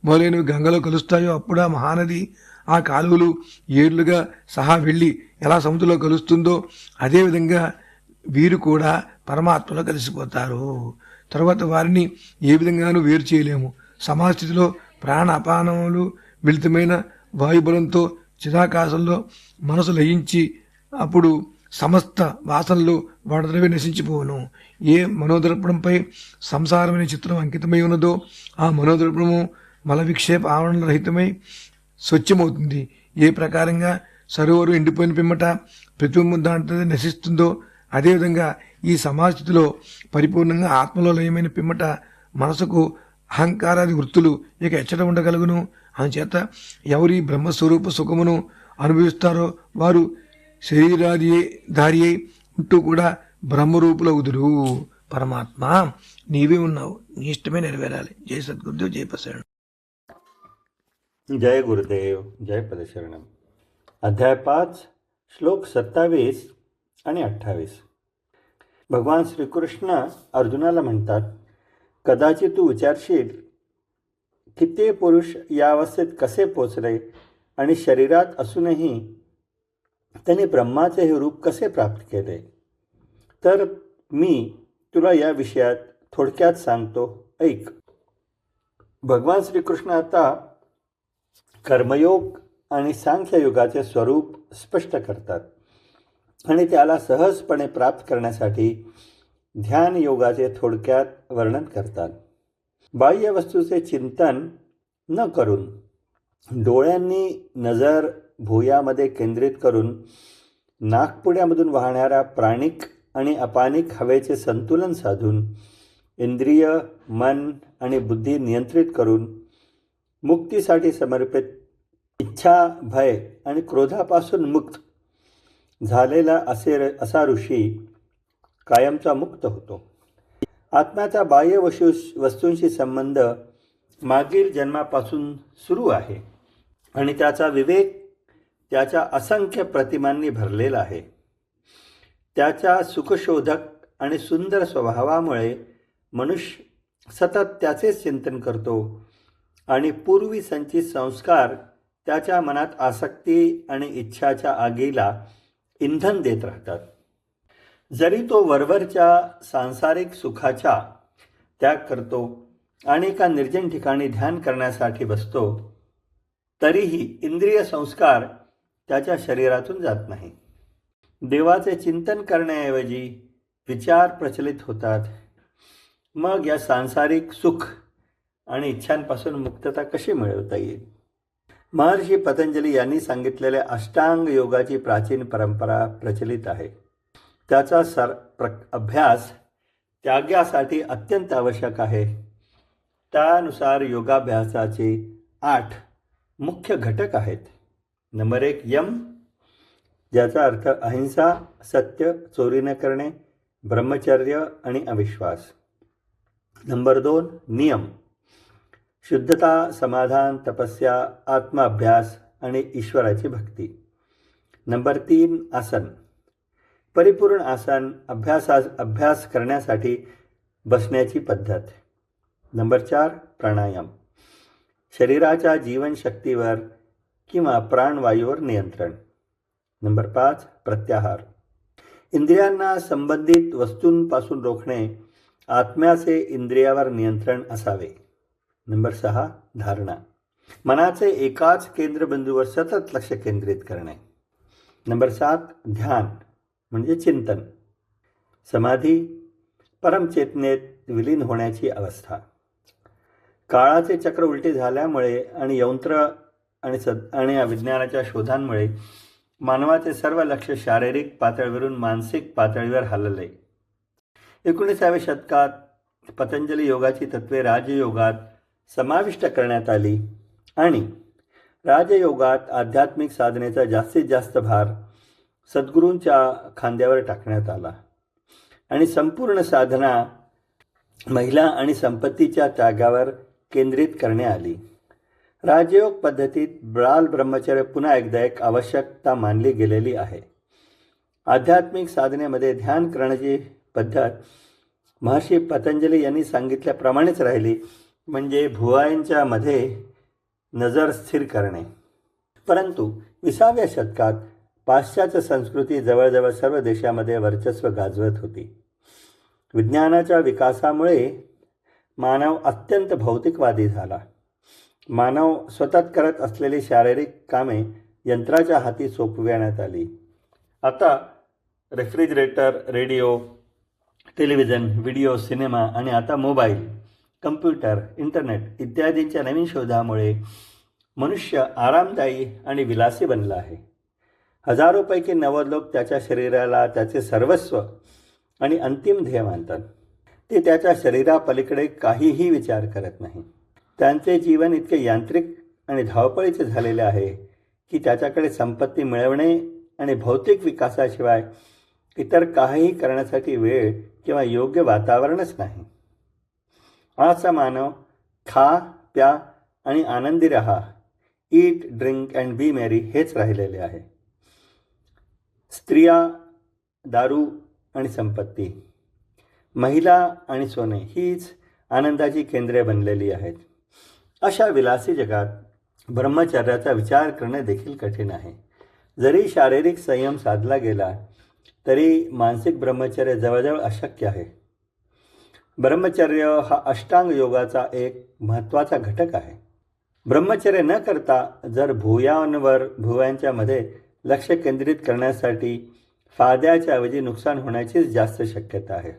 మొదలైనవి గంగలో కలుస్తాయో అప్పుడు ఆ మహానది, ఆ కాలువలు ఏర్లుగా సహా వెళ్లి ఎలా సముద్రంలో కలుస్తుందో అదేవిధంగా వీరు కూడా పరమాత్మలో కలిసిపోతారు. తర్వాత వారిని ఏ విధంగానూ వేరు చేయలేము. సమాస్థితిలో ప్రాణ అపానములు మిళితమైన వాయుబలంతో చిదాకాశంలో మనసు లయించి అప్పుడు సమస్త వాసనలు వాడదరవే నశించిపోవును. ఏ మనోదర్పణంపై సంసారమైన చిత్రం అంకితమై ఉన్నదో ఆ మనోదర్పణము మల విక్షేప ఆవరణ రహితమై స్వచ్ఛమవుతుంది. ఏ ప్రకారంగా సరోవరు ఎండిపోయిన పిమ్మట ప్రతిబింబం దాంట్లో నశిస్తుందో అదేవిధంగా ఈ సమాజస్థితిలో పరిపూర్ణంగా ఆత్మలో లయమైన పిమ్మట మనసుకు అహంకారాది వృత్తులు ఇక ఎచ్చట ఉండగలుగును. అందుచేత ఎవరి బ్రహ్మస్వరూప సుఖమును అనుభవిస్తారో వారు శరీరాధారి అయి ఉంటూ కూడా బ్రహ్మరూపులవుదురు. పరమాత్మ నీవే ఉన్నావు, నీ ఇష్టమే నెరవేరాలి. జై సద్గురుదేవ్, జై ప్రసరణ. जय गुरुदेव, जय पदशरणम. अध्याय 5 श्लोक 27 आणि 28. भगवान श्रीकृष्ण अर्जुनाला म्हणतात, कदाचित तू विचारशील की ते पुरुष या अवस्थेत कसे पोचले आणि शरीरात असूनही त्यांनी ब्रह्माचे हे रूप कसे प्राप्त केले. तर मी तुला या विषयात थोडक्यात सांगतो, ऐक. भगवान श्रीकृष्ण आता कर्मयोग आणि सांख्ययोगाचे स्वरूप स्पष्ट करतात आणि त्याला सहजपणे प्राप्त करण्यासाठी ध्यान योगाचे थोडक्यात वर्णन करतात. बाह्य वस्तूचे चिंतन न करून डोळ्यांनी नजर भुयामध्ये केंद्रित करून नाकपुड्यामधून वाहणाऱ्या प्राणिक आणि अपानिक हवेचे संतुलन साधून इंद्रिय, मन आणि बुद्धी नियंत्रित करून मुक्तीसाठी समर्पित इच्छा, भय आणि क्रोधापासून मुक्त झालेला असा ऋषी कायमचा मुक्त होतो. आत्म्याचा बाह्य वस्तूंशी संबंध मागील जन्मापासून सुरू आहे आणि त्याचा विवेक त्याच्या असंख्य प्रतिमांनी भरलेला आहे. त्याच्या सुखशोधक आणि सुंदर स्वभावामुळे मनुष्य सतत त्याचेच चिंतन करतो आणि पूर्वी संचित संस्कार त्याच्या मनात आसक्ती आणि इच्छाच्या आगीला इंधन देत राहतात. जरी तो वरवरच्या सांसारिक सुखाचा त्याग करतो आणि एका निर्जन ठिकाणी ध्यान करण्यासाठी बसतो, तरीही इंद्रिय संस्कार त्याच्या शरीरातून जात नाही. देवाचे चिंतन करण्याऐवजी विचार प्रचलित होतात. मग या सांसारिक सुख आणि इच्छांपासून मुक्तता कशी मिळवता येईल? महर्षी पतंजली यांनी सांगितलेल्या अष्टांग योगाची प्राचीन परंपरा प्रचलित आहे. त्याचा अभ्यास त्यागासाठी अत्यंत आवश्यक आहे. त्यानुसार योगाभ्यासाचे 8 मुख्य घटक आहेत. नंबर 1 यम, ज्याचा अर्थ अहिंसा, सत्य, चोरी न करणे, ब्रह्मचर्य आणि अविश्वास. नंबर 2 नियम, शुद्धता, समाधान, तपस्या, आत्माभ्यास आणि ईश्वराची भक्ती. नंबर 3 आसन, परिपूर्ण आसन, अभ्यास करण्यासाठी बसण्याची पद्धत. नंबर 4 प्राणायाम, शरीराच्या जीवनशक्तीवर किंवा प्राणवायूवर नियंत्रण. नंबर 5 प्रत्याहार, इंद्रियांना संबंधित वस्तूंपासून रोखणे, आत्म्याचे इंद्रियावर नियंत्रण असावे. नंबर 6 धारणा, मनाचे एकाच केंद्रबिंदूवर सतत लक्ष केंद्रित करणे. नंबर 7 ध्यान म्हणजे चिंतन, समाधी, परमचेतनेत विलीन होण्याची अवस्था. काळाचे चक्र उलटे झाल्यामुळे आणि यंत्र आणि विज्ञानाच्या शोधांमुळे मानवाचे सर्व लक्ष शारीरिक पातळीवरून मानसिक पातळीवर हलले. 19व्या शतकात पतंजली योगाची तत्त्वे राजयोगात समाविष्ट करण्यात आली आणि राजयोगात आध्यात्मिक साधनेचा जास्तीत जास्त भार सद्गुरूंच्या खांद्यावर टाकण्यात आला आणि संपूर्ण साधना महिला आणि संपत्तीच्या त्यागावर केंद्रित करण्यात आली. राजयोग पद्धतीत बाल ब्रह्मचर्य पुन्हा एकदा एक आवश्यकता मानली गेलेली आहे. आध्यात्मिक साधनेमध्ये ध्यान करण्याची पद्धत महर्षी पतंजली यांनी सांगितल्याप्रमाणेच राहिली, म्हणजे भुवयांच्या मध्ये नजर स्थिर करणे. परंतु 20व्या शतकात पाश्चात्य संस्कृती जवळजवळ सर्व देशामध्ये वर्चस्व गाजवत होती. विज्ञानाच्या विकासामुळे मानव अत्यंत भौतिकवादी झाला. मानव सतत करत असलेली शारीरिक कामे यंत्राच्या हाती सोपविण्यात आली. आता refrigerator, radio, television, video, cinema आणि आता मोबाईल, कम्प्युटर, इंटरनेट इत्यादींच्या नवीन शोधामुळे मनुष्य आरामदायी आणि विलासी बनला आहे. हजारोपैकी 90 लोक त्याच्या शरीराला त्याचे सर्वस्व आणि अंतिम ध्येय मानतात. ते त्याच्या शरीरापलीकडे काहीही विचार करत नाही. त्यांचे जीवन इतके यांत्रिक आणि धावपळीचे झालेले आहे की त्याच्याकडे संपत्ती मिळवणे आणि भौतिक विकासाशिवाय इतर काहीही करण्यासाठी वेळ किंवा योग्य वातावरणच नाही. आजचा मानव खा, प्या आणि आनंदी रहा, ईट, ड्रिंक अँड बी मेरी हेच राहिलेले आहे. स्त्रिया, दारू आणि संपत्ती, महिला आणि सोने हीच आनंदाची केंद्रे बनलेली आहेत. अशा विलासी जगात ब्रह्मचर्याचा विचार करणे देखील कठीण आहे. जरी शारीरिक संयम साधला गेला तरी मानसिक ब्रह्मचर्य जवळजवळ अशक्य आहे. ब्रह्मचर्य हा अष्टांग योगाचा एक महत्त्वाचा घटक आहे. ब्रह्मचर्य न करता जर भुवयांच्या मध्ये लक्ष केंद्रित करण्यासाठी फायद्याच्या ऐवजी नुकसान होण्याचीच जास्त शक्यता आहे.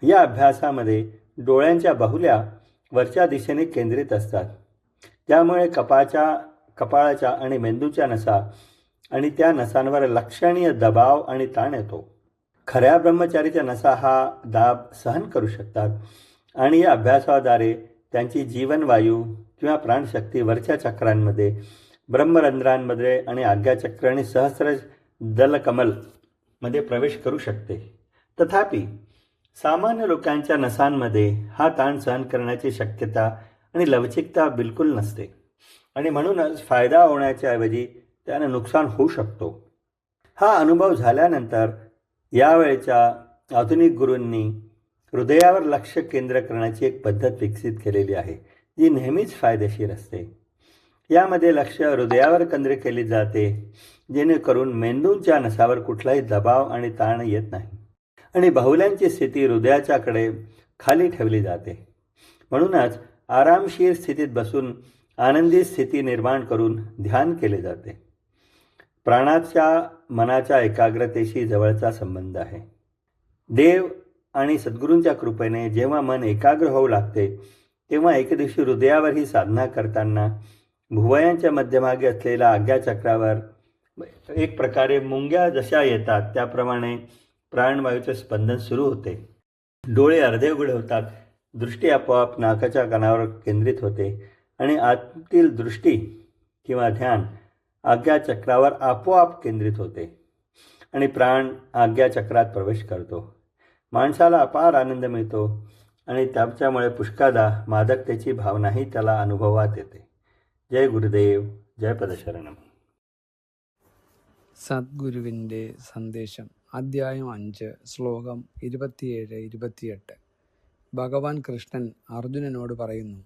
या अभ्यासामध्ये डोळ्यांच्या बाहुल्या वरच्या दिशेने केंद्रित असतात, ज्यामुळे कपाळाच्या आणि मेंदूच्या नसा आणि त्या नसांवर लक्षणीय दबाव आणि ताण येतो. खऱ्या ब्रह्मचारीच्या नसा हा दाब सहन करू शकतात आणि या अभ्यासाद्वारे त्यांची जीवनवायू किंवा प्राणशक्ती वरच्या चक्रांमध्ये, ब्रह्मरंध्रांमध्ये आणि आज्ञाचक्र आणि सहस्र दलकमल मध्ये प्रवेश करू शकते. तथापि सामान्य लोकांच्या नसांमध्ये हा ताण सहन करण्याची शक्यता आणि लवचिकता बिलकुल नसते आणि म्हणूनच फायदा होण्याच्या ऐवजी त्यानं नुकसान होऊ शकतो. हा अनुभव झाल्यानंतर यावेळच्या आधुनिक गुरूंनी हृदयावर लक्ष केंद्र करण्याची एक पद्धत विकसित केलेली आहे, जी नेहमीच फायदेशीर असते. यामध्ये लक्ष हृदयावर केंद्रित केले जाते, जेणेकरून मेंदूंच्या नसावर कुठलाही दबाव आणि ताण येत नाही आणि बाहुल्यांची स्थिती हृदयाच्याकडे खाली ठेवली जाते. म्हणूनच आरामशीर स्थितीत बसून आनंदी स्थिती निर्माण करून ध्यान केले जाते. प्राणाच्या मनाच्या एकाग्रतेशी जवळचा संबंध आहे. देव आणि सद्गुरूंच्या कृपेने जेव्हा मन एकाग्र होऊ लागते, तेव्हा एके दिवशी हृदयावर ही साधना करताना भुवयांच्या मध्यभागी असलेल्या आज्ञाचक्रावर एक प्रकारे मुंग्या जशा येतात त्याप्रमाणे प्राणवायूचे स्पंदन सुरू होते. डोळे अर्धे उघडे होतात, दृष्टी आपोआप नाकाच्या कानावर केंद्रित होते आणि आतील दृष्टी किंवा ध्यान आज्ञाचक्रावर आपोआप केंद्रित होते आणि प्राण आज्ञाचक्रात प्रवेश करतो. माणसाला अपार आनंद मिळतो आणि त्याच्यामुळे पुष्कळदा मादकतेची भावनाही त्याला अनुभवात येते. ജയ ഗുരുദേവ്, ജയ പദശരണം. സദ്ഗുരുവിൻ്റെ സന്ദേശം, അദ്ധ്യായം 5, ശ്ലോകം 27-28. ഭഗവാൻ കൃഷ്ണൻ അർജുനനോട് പറയുന്നു: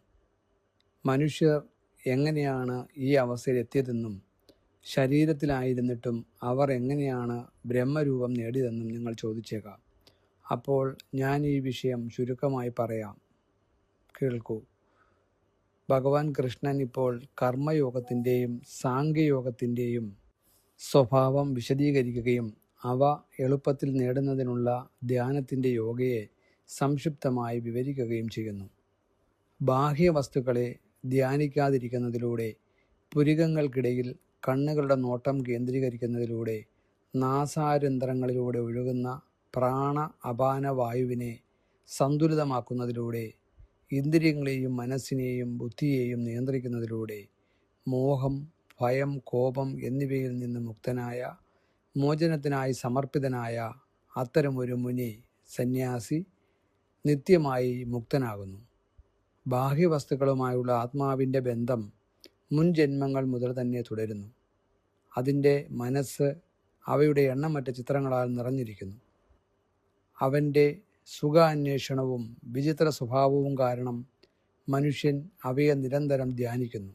മനുഷ്യർ എങ്ങനെയാണ് ഈ അവസ്ഥയിൽ എത്തിയതെന്നും ശരീരത്തിലായിരുന്നിട്ടും അവർ എങ്ങനെയാണ് ബ്രഹ്മരൂപം നേടിയതെന്നും നിങ്ങൾ ചോദിച്ചേക്കാം. അപ്പോൾ ഞാൻ ഈ വിഷയം ചുരുക്കമായി പറയാം, കേൾക്കൂ. ഭഗവാൻ കൃഷ്ണൻ ഇപ്പോൾ കർമ്മയോഗത്തിൻ്റെയും സാംഖ്യയോഗത്തിൻ്റെയും സ്വഭാവം വിശദീകരിക്കുകയും അവ എളുപ്പത്തിൽ നേടുന്നതിനുള്ള ധ്യാനത്തിൻ്റെ യോഗയെ സംക്ഷിപ്തമായി വിവരിക്കുകയും ചെയ്യുന്നു. ബാഹ്യവസ്തുക്കളെ ധ്യാനിക്കാതിരിക്കുന്നതിലൂടെ, പുരികങ്ങൾക്കിടയിൽ കണ്ണുകളുടെ നോട്ടം കേന്ദ്രീകരിക്കുന്നതിലൂടെ, നാസാരന്ധ്രങ്ങളിലൂടെ ഒഴുകുന്ന പ്രാണ അപാന വായുവിനെ സന്തുലിതമാക്കുന്നതിലൂടെ, ഇന്ദ്രിയങ്ങളെയും മനസ്സിനെയും ബുദ്ധിയെയും നിയന്ത്രിക്കുന്നതിലൂടെ, മോഹം, ഭയം, കോപം എന്നിവയിൽ നിന്ന് മുക്തനായ, മോചനത്തിനായി സമർപ്പിതനായ അത്തരമൊരു മുനി, സന്യാസി നിത്യമായി മുക്തനാകുന്നു. ബാഹ്യവസ്തുക്കളുമായുള്ള ആത്മാവിൻ്റെ ബന്ധം മുൻ ജന്മങ്ങൾ മുതൽ തന്നെ തുടരുന്നു. അതിൻ്റെ മനസ്സ് അവയുടെ എണ്ണമറ്റ ചിത്രങ്ങളാൽ നിറഞ്ഞിരിക്കുന്നു. അവൻ്റെ സുഖാന്വേഷണവും വിചിത്ര സ്വഭാവവും കാരണം മനുഷ്യൻ അവയെ നിരന്തരം ധ്യാനിക്കുന്നു.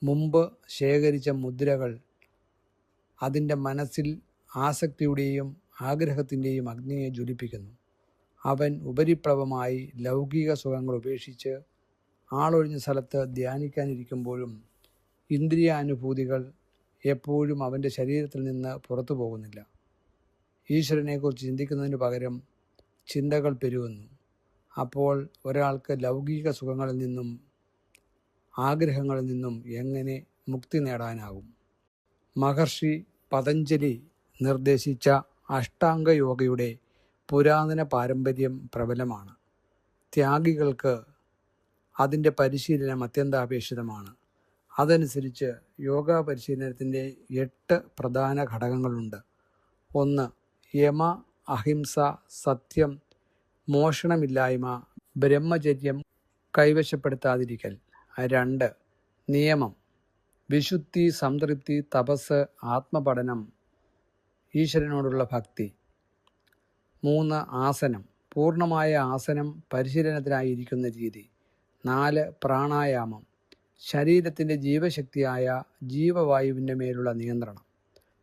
മുമ്പ് ശേഖരിച്ച മുദ്രകൾ അതിൻ്റെ മനസ്സിൽ ആസക്തിയുടെയും ആഗ്രഹത്തിൻ്റെയും അഗ്നിയെ ജ്വലിപ്പിക്കുന്നു. അവൻ ഉപരിപ്ലവമായി ലൗകിക സുഖങ്ങൾ ഉപേക്ഷിച്ച് ആളൊഴിഞ്ഞ സ്ഥലത്ത് ധ്യാനിക്കാനിരിക്കുമ്പോഴും ഇന്ദ്രിയാനുഭൂതികൾ എപ്പോഴും അവൻ്റെ ശരീരത്തിൽ നിന്ന് പുറത്തു പോകുന്നില്ല. ഈശ്വരനെക്കുറിച്ച് ചിന്തിക്കുന്നതിന് പകരം ചിന്തകൾ പെരുകുന്നു. അപ്പോൾ ഒരാൾക്ക് ലൗകിക സുഖങ്ങളിൽ നിന്നും ആഗ്രഹങ്ങളിൽ നിന്നും എങ്ങനെ മുക്തി നേടാനാകും? മഹർഷി പതഞ്ജലി നിർദ്ദേശിച്ച അഷ്ടാംഗയോഗയുടെ പുരാതന പാരമ്പര്യം പ്രബലമാണ്. ത്യാഗികൾക്ക് അതിൻ്റെ പരിശീലനം അത്യന്താപേക്ഷിതമാണ്. അതനുസരിച്ച് യോഗ പരിശീലനത്തിൻ്റെ 8 പ്രധാന ഘടകങ്ങളുണ്ട്. 1. യമ, അഹിംസ, സത്യം, മോഷണമില്ലായ്മ, ബ്രഹ്മചര്യം, കൈവശപ്പെടുത്താതിരിക്കൽ. 2. നിയമം, വിശുദ്ധി, സംതൃപ്തി, തപസ്, ആത്മപഠനം, ഈശ്വരനോടുള്ള ഭക്തി. 3. ആസനം, പൂർണ്ണമായ ആസനം, പരിശീലനത്തിനായിരിക്കുന്ന രീതി. 4. പ്രാണായാമം, ശരീരത്തിൻ്റെ ജീവശക്തിയായ ജീവവായുവിൻ്റെ മേലുള്ള നിയന്ത്രണം.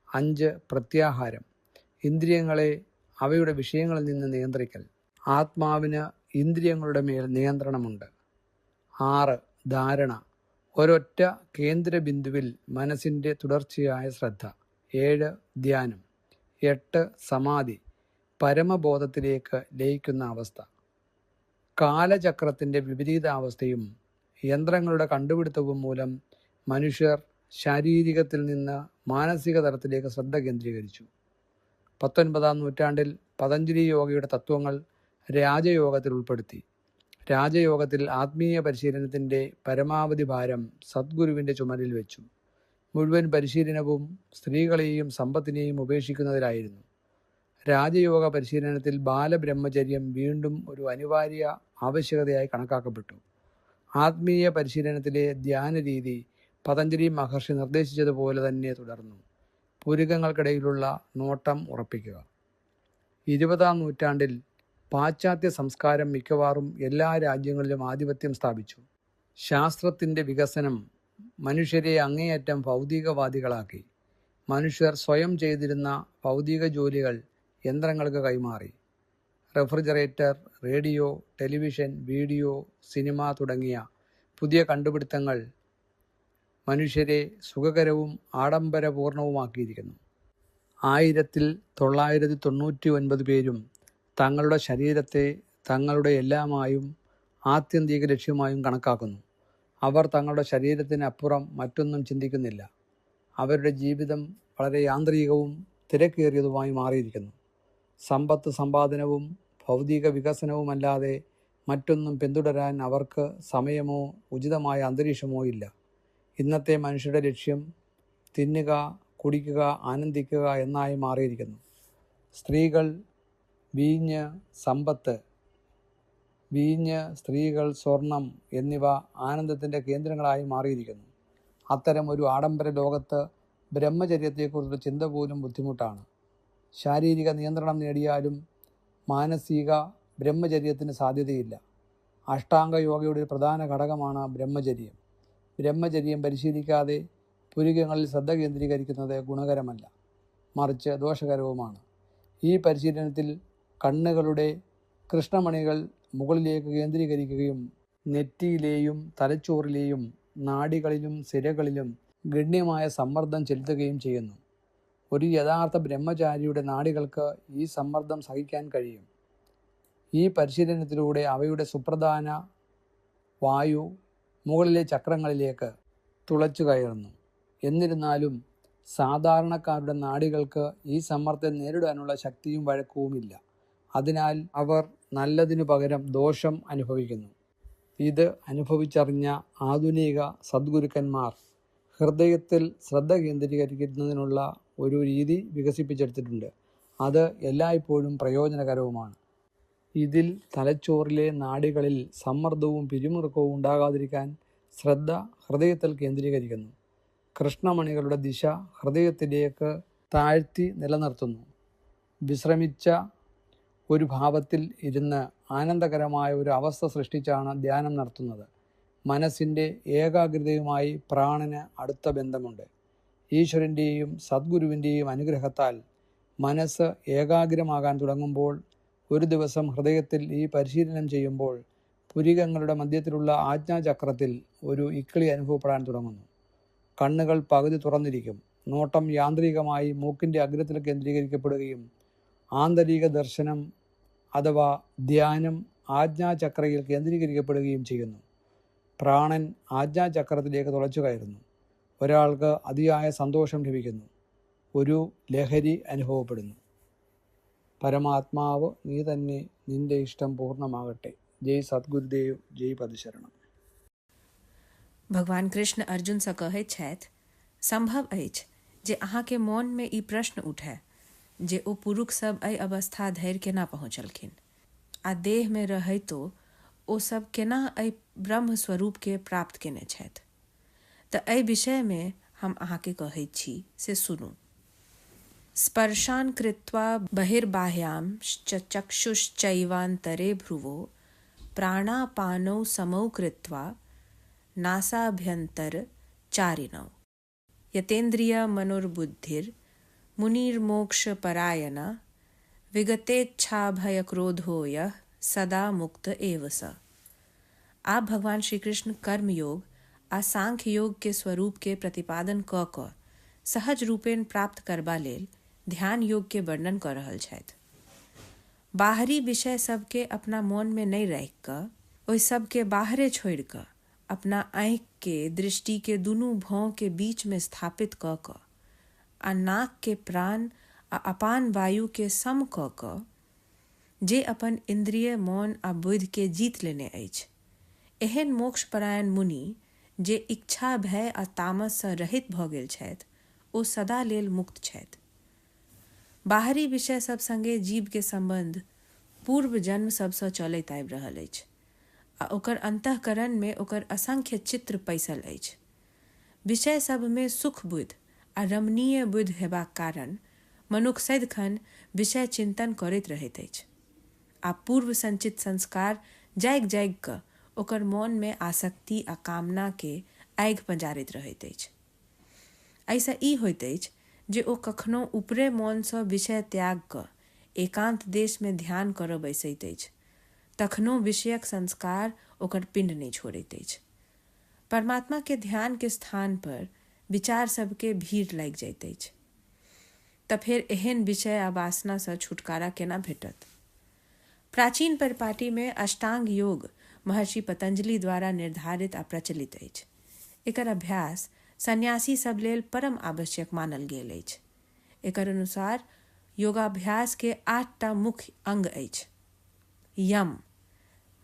5. പ്രത്യാഹാരം, ഇന്ദ്രിയങ്ങളെ അവയുടെ വിഷയങ്ങളിൽ നിന്ന് നിയന്ത്രിക്കൽ. ആത്മാവിന് ഇന്ദ്രിയങ്ങളുടെ മേൽ നിയന്ത്രണമുണ്ട്. 6. ധാരണ. ഒരൊറ്റ കേന്ദ്ര ബിന്ദുവിൽ മനസ്സിൻ്റെ തുടർച്ചയായ ശ്രദ്ധ. 7. ധ്യാനം. 8. സമാധി. പരമബോധത്തിലേക്ക് ലയിക്കുന്ന അവസ്ഥ. കാലചക്രത്തിൻ്റെ വിപരീതാവസ്ഥയും യന്ത്രങ്ങളുടെ കണ്ടുപിടുത്തവും മൂലം മനുഷ്യർ ശാരീരികത്തിൽ നിന്ന് മാനസിക തലത്തിലേക്ക് ശ്രദ്ധ കേന്ദ്രീകരിച്ചു. 19-ാം നൂറ്റാണ്ടിൽ പതഞ്ജലി യോഗയുടെ തത്വങ്ങൾ രാജയോഗത്തിൽ ഉൾപ്പെടുത്തി. രാജയോഗത്തിൽ ആത്മീയ പരിശീലനത്തിൻ്റെ പരമാവധി ഭാരം സദ്ഗുരുവിൻ്റെ ചുമലിൽ വെച്ചു. മുഴുവൻ പരിശീലനവും സ്ത്രീകളെയും സമ്പത്തിനെയും ഉപേക്ഷിക്കുന്നതിലായിരുന്നു. രാജയോഗ പരിശീലനത്തിൽ ബാലബ്രഹ്മചര്യം വീണ്ടും ഒരു അനിവാര്യ ആവശ്യകതയായി കണക്കാക്കപ്പെട്ടു. ആത്മീയ പരിശീലനത്തിലെ ധ്യാന രീതി പതഞ്ജലി മഹർഷി നിർദ്ദേശിച്ചതുപോലെ തന്നെ തുടർന്നു. പുരികങ്ങൾക്കിടയിലുള്ള നോട്ടം ഉറപ്പിക്കുക. 20-ാം നൂറ്റാണ്ടിൽ പാശ്ചാത്യ സംസ്കാരം മിക്കവാറും എല്ലാ രാജ്യങ്ങളിലും ആധിപത്യം സ്ഥാപിച്ചു. ശാസ്ത്രത്തിൻ്റെ വികസനം മനുഷ്യരെ അങ്ങേയറ്റം ഭൗതികവാദികളാക്കി. മനുഷ്യർ സ്വയം ചെയ്തിരുന്ന ഭൗതിക ജോലികൾ യന്ത്രങ്ങൾക്ക് കൈമാറി. Refrigerator, radio, television, video, cinema തുടങ്ങിയ പുതിയ കണ്ടുപിടുത്തങ്ങൾ മനുഷ്യരെ സുഖകരവും ആഡംബരപൂർണവുമാക്കിയിരിക്കുന്നു. 1999 പേരും തങ്ങളുടെ ശരീരത്തെ തങ്ങളുടെ എല്ലാമായും ആത്യന്തിക ലക്ഷ്യമായും കണക്കാക്കുന്നു. അവർ തങ്ങളുടെ ശരീരത്തിന് അപ്പുറം മറ്റൊന്നും ചിന്തിക്കുന്നില്ല. അവരുടെ ജീവിതം വളരെ യാന്ത്രികവും തിരക്കേറിയതുമായി മാറിയിരിക്കുന്നു. സമ്പത്ത് സമ്പാദനവും ഭൗതിക വികസനവുമല്ലാതെ മറ്റൊന്നും പിന്തുടരാൻ അവർക്ക് സമയമോ ഉചിതമായ അന്തരീക്ഷമോ ഇല്ല. ഇന്നത്തെ മനുഷ്യരുടെ ലക്ഷ്യം തിന്നുക, കുടിക്കുക, ആനന്ദിക്കുക എന്നായി മാറിയിരിക്കുന്നു. സ്ത്രീകൾ, വീഞ്ഞ്, സമ്പത്ത്, സ്ത്രീകൾ, സ്വർണം എന്നിവ ആനന്ദത്തിൻ്റെ കേന്ദ്രങ്ങളായി മാറിയിരിക്കുന്നു. അത്തരം ഒരു ആഡംബര ലോകത്ത് ബ്രഹ്മചര്യത്തെക്കുറിച്ചുള്ള ചിന്ത പോലും ബുദ്ധിമുട്ടാണ്. ശാരീരിക നിയന്ത്രണം നേടിയാലും മാനസിക ബ്രഹ്മചര്യത്തിന് സാധ്യതയില്ല. അഷ്ടാംഗ യോഗയുടെ ഒരു പ്രധാന ഘടകമാണ് ബ്രഹ്മചര്യം. ബ്രഹ്മചര്യം പരിശീലിക്കാതെ പുരികങ്ങളിൽ ശ്രദ്ധ കേന്ദ്രീകരിക്കുന്നത് ഗുണകരമല്ല, മറിച്ച് ദോഷകരവുമാണ്. ഈ പരിശീലനത്തിൽ കണ്ണുകളുടെ കൃഷ്ണമണികൾ മുകളിലേക്ക് കേന്ദ്രീകരിക്കുകയും നെറ്റിയിലെയും തലച്ചോറിലെയും നാഡികളിലും സിരകളിലും ഗണ്യമായ സമ്മർദ്ദം ചെലുത്തുകയും ചെയ്യുന്നു. ഒരു യഥാർത്ഥ ബ്രഹ്മചാരിയുടെ നാഡികൾക്ക് ഈ സമ്മർദ്ദം സഹിക്കാൻ കഴിയും. ഈ പരിശീലനത്തിലൂടെ അവയുടെ സുപ്രധാന വായു മുകളിലെ ചക്രങ്ങളിലേക്ക് തുളച്ചു കയറുന്നു. എന്നിരുന്നാലും സാധാരണക്കാരുടെ നാഡികൾക്ക് ഈ സമ്മർദ്ദം നേരിടാനുള്ള ശക്തിയും വഴക്കവുമില്ല. അതിനാൽ അവർ നല്ലതിനു പകരം ദോഷം അനുഭവിക്കുന്നു. ഇത് അനുഭവിച്ചറിഞ്ഞ ആധുനിക സദ്ഗുരുക്കന്മാർ ഹൃദയത്തിൽ ശ്രദ്ധ കേന്ദ്രീകരിക്കുന്നതിനുള്ള ഒരു രീതി വികസിപ്പിച്ചെടുത്തിട്ടുണ്ട്. അത് എല്ലായ്പ്പോഴും പ്രയോജനകരവുമാണ്. ഇതിൽ തലച്ചോറിലെ നാഡികളിൽ സമ്മർദ്ദവും പിരിമുറുക്കവും ഉണ്ടാകാതിരിക്കാൻ ശ്രദ്ധ ഹൃദയത്തിൽ കേന്ദ്രീകരിക്കുന്നു. കൃഷ്ണമണികളുടെ ദിശ ഹൃദയത്തിലേക്ക് താഴ്ത്തി നിലനിർത്തുന്നു. വിശ്രമിച്ച ഒരു ഭാവത്തിൽ ഇരുന്ന് ആനന്ദകരമായ ഒരു അവസ്ഥ സൃഷ്ടിച്ചാണ് ധ്യാനം നടത്തുന്നത്. മനസ്സിൻ്റെ ഏകാഗ്രതയുമായി പ്രാണന് അടുത്ത ബന്ധമുണ്ട്. ഈശ്വരൻ്റെയും സദ്ഗുരുവിൻ്റെയും അനുഗ്രഹത്താൽ മനസ്സ് ഏകാഗ്രമാകാൻ തുടങ്ങുമ്പോൾ, ഒരു ദിവസം ഹൃദയത്തിൽ ഈ പരിശീലനം ചെയ്യുമ്പോൾ പുരികങ്ങളുടെ മധ്യത്തിലുള്ള ആജ്ഞാചക്രത്തിൽ ഒരു ഇക്കിളി അനുഭവപ്പെടാൻ തുടങ്ങുന്നു. കണ്ണുകൾ പകുതി തുറന്നിരിക്കും. നോട്ടം യാന്ത്രികമായി മൂക്കിൻ്റെ അഗ്രത്തിൽ കേന്ദ്രീകരിക്കപ്പെടുകയും ആന്തരിക ദർശനം അഥവാ ധ്യാനം ആജ്ഞാചക്രയിൽ കേന്ദ്രീകരിക്കപ്പെടുകയും ചെയ്യുന്നു. പ്രാണൻ ആജ്ഞാചക്രത്തിലേക്ക് തുളച്ചു കയറുന്നു. ഒരാൾക്ക് അതിയായ സന്തോഷം ലഭിക്കുന്നു. ഒരു ലഹരി അനുഭവപ്പെടുന്നു. പരമാത്മാവ് നീ തന്നെ, നിന്റെ ഇഷ്ടം പൂർണ്ണമാകട്ടെ. जय सतगुरुदेव, जय पदशरणम। भगवान कृष्ण अर्जुन से कहै छथि, संभव अछि जे अहाँ के मन में ई प्रश्न उठे जे ओ पुरुष सब एहि अवस्था धरि केना पहुँचलखिन, आ देह में रहैतो ओ सब केना एहि ब्रह्म स्वरूप के प्राप्त केने छथि। तऽ एहि विषय में हम अहाँ के कहै छी से सुनू। स्पर्शान कृत्वा बहिर्बाह्यां चक्षुश्चैवान्तरे भ्रुवो प्राणापानौ समौ कृत्वा नासाभ्यन्तर चारिणौ यतेन्द्रिय मनोर्बुद्धिर मुनिर्मोक्ष परायण विगतेच्छा भय क्रोधो यः सदा मुक्त एव स। आप भगवान श्री कृष्ण कर्म योग आ सांख्य योग के स्वरूप के प्रतिपादन क सहज रूपेण प्राप्त करबा लेल ध्यान योग के वर्णन कर रहल छथि। बाहरी विषय सबके अपना मन में नहीं राखि कऽ ओहि सबके बाहरे छोड़ि कऽ अपना आँखि के दृष्टि के दुनू भौं के बीच में स्थापित क कऽ आ नाक के प्राण आ अपान वायु के सम क कऽ जे अपन इंद्रिय मौन आ बुद्धि के जीत लेने अछि, एहन मोक्षपरायण मुनि जे इच्छा भय आ तामस सँ रहित भऽ गेल छथि, ओ सदा लेल मुक्त छथि। बाहरी विषय सब संगे जीव के संबंध पूर्व जन्म सबसँ चलैत आबि रहल अछि आ ओकर अंतःकरण में ओकर असंख्य चित्र पैसल अछि। विषय सब में सुख बुद्धि आ रमणीय बुद्धि हेबाक कारण मनुख सदिखन विषय चिंतन करैत रहैत अछि आ पूर्व संचित संस्कार जागि जागि कऽ ओकर मन में आसक्ति आ कामना के आगि पजारैत रहैत अछि। ऐसा ई होइत अछि जे ओ कखनो ऊपरे मन सँ विषय त्याग कऽ एकांत देश में ध्यान करऽ बैसैत अछि, तखनो विषयक संस्कार ओकर पिंड नहीं छोड़ैत अछि। परमात्मा के ध्यान के स्थान पर विचार सबके भीड़ लागि जाइत अछि, तऽ फेर एहन विषय आ वासना सँ छुटकारा केना भेटत। प्राचीन परिपाटी में अष्टांग योग महर्षि पतंजलि द्वारा निर्धारित आ प्रचलित अछि। एकर अभ्यास सन्यासी सब लेल परम आवश्यक मानल गेल अछि। एकर अनुसार योगाभ्यास के 8टा मुख्य अंग अछि। यम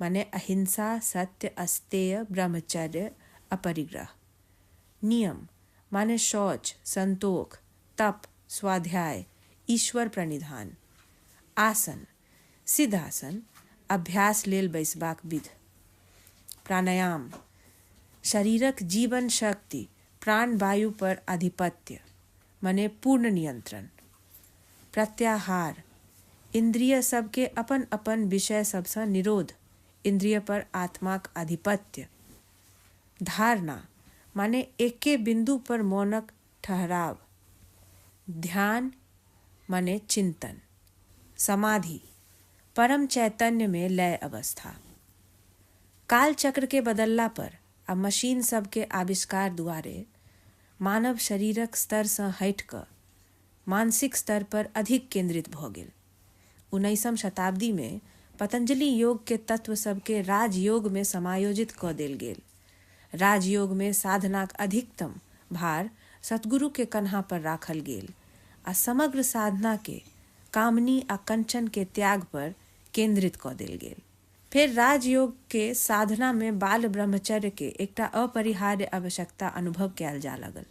माने अहिंसा, सत्य, अस्तेय, ब्रह्मचर्य, अपरिग्रह। नियम माने शौच, संतोख, तप, स्वाध्याय, ईश्वर प्रणिधान। आसन सिद्धासन, अभ्यास लेल बैसबाक विध। प्राणायाम शरीरक जीवन शक्ति प्राण वायु पर आधिपत्य माने पूर्ण नियंत्रण। प्रत्याहार इंद्रिय सबके अपन अपन विषय सबसँ निरोध, इंद्रिय पर आत्माक आधिपत्य। धारणा माने एके बिंदु पर मौनक ठहराव। ध्यान माने चिंतन। समाधि परम चैतन्य में लय अवस्था। काल चक्र के बदलला पर आ मशीन सबके आविष्कार दुआरे मानव शरीरक स्तर सँ हटि कऽ मानसिक स्तर पर अधिक केंद्रित भऽ गेल। 19वीं शताब्दी में पतंजलि योग के तत्व सबके राजयोग में समायोजित कऽ देल गेल। राजयोग में साधनाक अधिकतम भार सतगुरु के कन्हा पर राखल गेल आ समग्र साधना के कामनी आ कंचन के त्याग पर केंद्रित कऽ देल गेल। फिर राजयोग के साधना में बाल ब्रह्मचर्य के एकटा अपरिहार्य आवश्यकता अनुभव कयल जा लगल।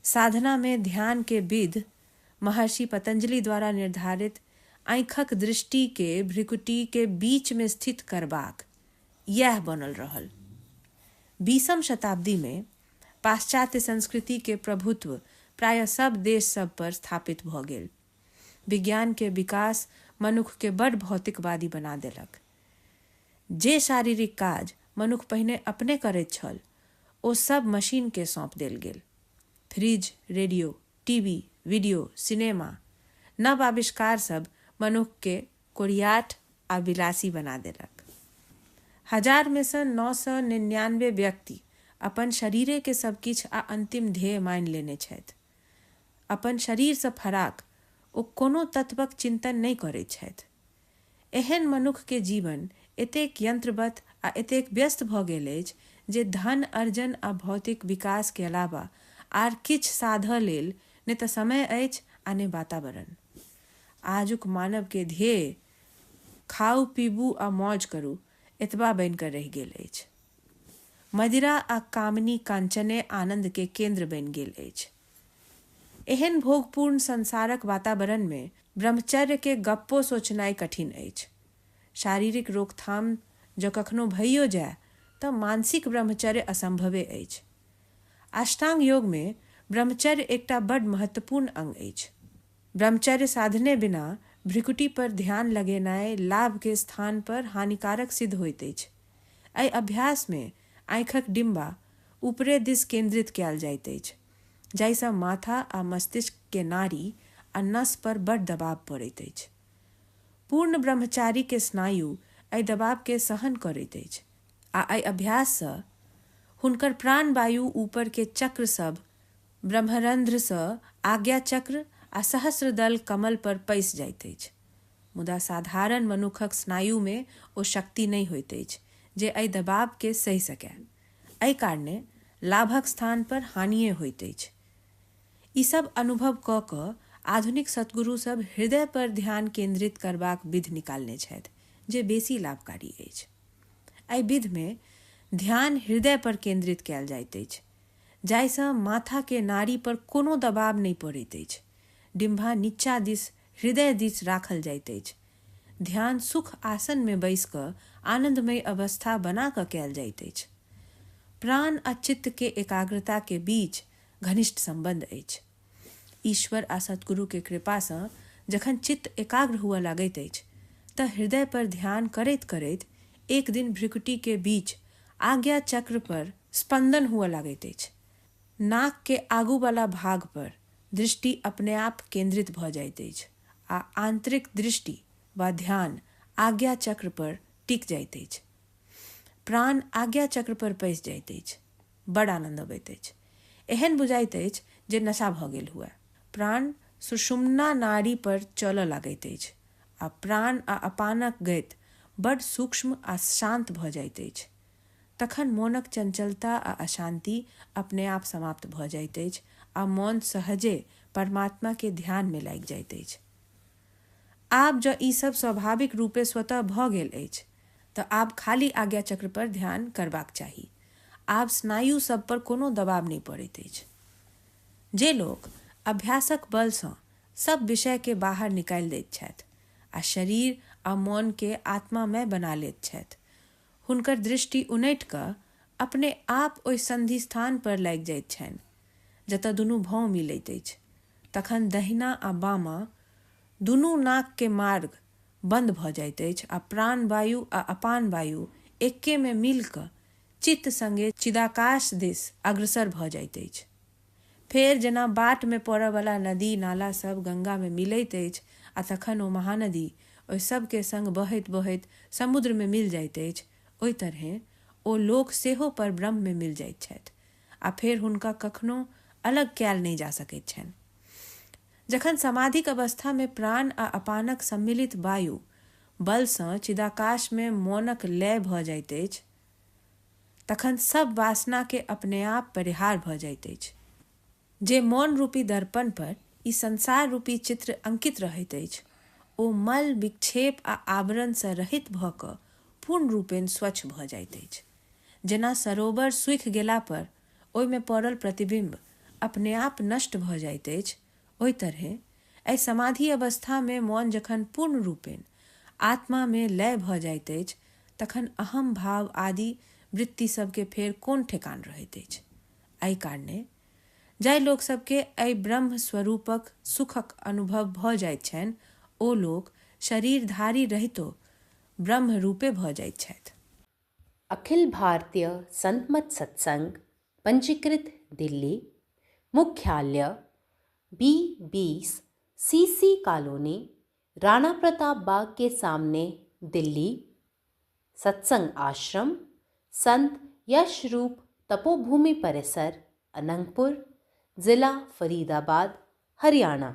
साधना में ध्यान के विध महर्षि पतंजलि द्वारा निर्धारित आँखक दृष्टि के भ्रिकुटी के बीच में स्थित करबाक यह बनल रहल। 20वीं शताब्दी में पाश्चात्य संस्कृति के प्रभुत्व प्राय सब देश सब पर स्थापित भऽ गेल। विज्ञान के विकास मनुख के बड़ भौतिकवादी बना देलक। जे शारीरिक काज मनुख पहिने अपने करैत छल, ओ सब मशीन के सौंप देल गेल। Fridge, radio, TV, video, cinema नव आविष्कार सब मनुख के कोरियाट आ विलासी बना देलक। 1000 में से 999 व्यक्ति अपन शरीरे के सब किछ आ अंतिम ध्येय मान लेने छथि। अपन शरीर से फराक ओ कोनो तत्वक चिंतन नहीं करैत छथि। एहन मनुख के जीवन एतेक यंत्रवत आ एतेक व्यस्त भऽ गेल अछि जे धन अर्जन आ भौतिक विकास के अलावा आर किछ साधऽ लेल ने तऽ समय अछि आ ने वातावरण। आजुक मानव के ध्येय खाउ पीबू आ मौज करू एतबा बनि कऽ रहि गेल अछि। मदिरा आ कामनी कांचने आनंद के केंद्र बनि गेल अछि। एहन भोगपूर्ण संसारक वातावरण में ब्रह्मचर्य के गप्पो सोचनाइ कठिन अछि। शारीरिक रोकथाम जँ कखनो भइयो जाय तऽ मानसिक ब्रह्मचर्य असंभवे अछि। अष्टांग योग में ब्रह्मचर्य एकटा बड़ महत्वपूर्ण अंग अछि। ब्रह्मचर्य साधने बिना भ्रिकुटी पर ध्यान लगेनाइ लाभ के स्थान पर हानिकारक सिद्ध होइत अछि। एहि अभ्यास में आँखक डिम्बा ऊपरे दिस केंद्रित कयल जाइत अछि, जाहिसँ माथा आ मस्तिष्क के नाड़ी आ नस पर बड़ दबाव पड़ैत अछि। पूर्ण ब्रह्मचारी के स्नायु एहि दबाव के सहन करैत अछि आ एहि अभ्यास सँ हुनकर प्राण वायु ऊपर के चक्र सब ब्रह्मरंध्र सँ आज्ञा चक्र आ सहस्र दल कमल पर पैस जाइत अछि। मुदा साधारण मनुखक स्नायु में ओ शक्ति नहीं होइत अछि जे एहि दबाव के सहि सकय। एहि कारणे लाभक स्थान पर हानिये होइत अछि। ई सब अनुभव कऽ कऽ आधुनिक सद्गुरु सब हृदय पर ध्यान केंद्रित करबाक विधि निकालने छथि जे बेसी लाभकारी अछि। एहि विधि में ध्यान हृदय पर केंद्रित कयल जाइत अछि, जाहिसँ माथा के नाड़ी पर कोनो दबाव नहीं पड़ैत अछि। डिम्भा नीचा दिस हृदय दिस राखल जाइत अछि। ध्यान सुख आसन में बैस कऽ आनंदमय अवस्था बना कऽ कयल जाइत अछि। प्राण आ चित्त के एकाग्रता के बीच घनिष्ठ संबंध अछि। ईश्वर आ सतगुरु के कृपा सँ जखन चित्त एकाग्र हुआ लागैत अछि तऽ हृदय पर ध्यान करैत करैत एक दिन भ्रिकुटी के बीच आज्ञा चक्र पर स्पंदन हुआ लागैत अछि। नाक के आगू वाला भाग पर दृष्टि अपने आप केंद्रित भऽ जाइत अछि आ आंतरिक दृष्टि वा ध्यान आज्ञा चक्र पर टिक जाइत अछि। प्राण आज्ञा चक्र पर पैस जाइत अछि। बड़ आनंद अबैत अछि। एहन बुझाइत अछि जे नशा भऽ गेल हुए। प्राण सुषुम्ना नाड़ी पर चलऽ लागैत अछि आ प्राण आ अपानक गति बड़ सूक्ष्म आ शांत भऽ जाइत अछि। तखन मोनक चंचलता आ अशांति अपने आप समाप्त भऽ जाइत अछि आ मौन सहजे परमात्मा के ध्यान में लागि जाइत अछि। आब जँ ई सब स्वाभाविक रूपे स्वतः भऽ गेल अछि तऽ आब खाली आज्ञा चक्र पर ध्यान करबाक चाही। आब स्नायु सब पर कोनो दबाव नहीं पड़ैत अछि। जे लोक अभ्यासक बल सँ सब विषय के बाहर निकालि दैत छथि आ शरीर आ मन के आत्मामय बना लैत छथि, हुनकर दृष्टि उनटि कऽ अपने आप ओहि संधि स्थान पर लागि जाइत छनि जतऽ दुनू भाव मिलैत अछि। तखन दहिना आ बामा दुनू नाक के मार्ग बंद भऽ जाइत अछि आ प्राण वायु आ अपान वायु एके में मिल कऽ चित्त संगे चिदाकाश दिस अग्रसर भऽ जाइत अछि। फेर जेना बाट में पड़य वाला नदी नाला सब गंगा में मिलैत अछि आ तखन ओ महानदी ओहि सब के संग बहैत बहैत समुद्र में मिल जाइत अछि, ओहि तरहें ओ लोक सेहो पर ब्रह्म में मिल जाइत छथि आ फेर हुनका कखनो अलग कयल नहीं जा सकैत छनि। जखन समाधिक अवस्था में प्राण आ अपानक सम्मिलित वायु बल सँ चिदाकाश में मौनक लय भऽ जाइत अछि, तखन सब वासना के अपने आप परिहार भऽ जाइत अछि। जे मौन रूपी दर्पण पर ई संसार रूपी चित्र अंकित रहैत अछि, ओ मल विक्षेप आ आवरण सँ रहित भऽ कऽ पूर्ण रूपेण स्वच्छ भऽ जाइत अछि। जेना सरोवर सूखि गेला पर ओहि में पड़ल प्रतिबिंब अपने आप नष्ट भऽ जाइत अछि, ओहि तरहें एहि समाधि अवस्था में मौन जखन पूर्ण रूपेण आत्मा में लय भऽ जाइत अछि तखन अहम भाव आदि वृत्ति सबके फेर कोन ठेकान रहैत अछि। एहि कारणे जाहि लोक सबके एहि ब्रह्म स्वरूपक सुखक अनुभव भऽ जाइत छनि, ओ लोक शरीरधारी रहितो ब्रह्म रूपे भऽ जाइत छथि। अखिल भारतीय संत मत सत्संग पंजीकृत दिल्ली, मुख्यालय B20 CC colony, Rana Pratap Bagh के सामने, दिल्ली। सत्संग आश्रम संत यशरूप तपोभूमि परिसर, अनंगपुर, जिला फरीदाबाद, हरियाणा।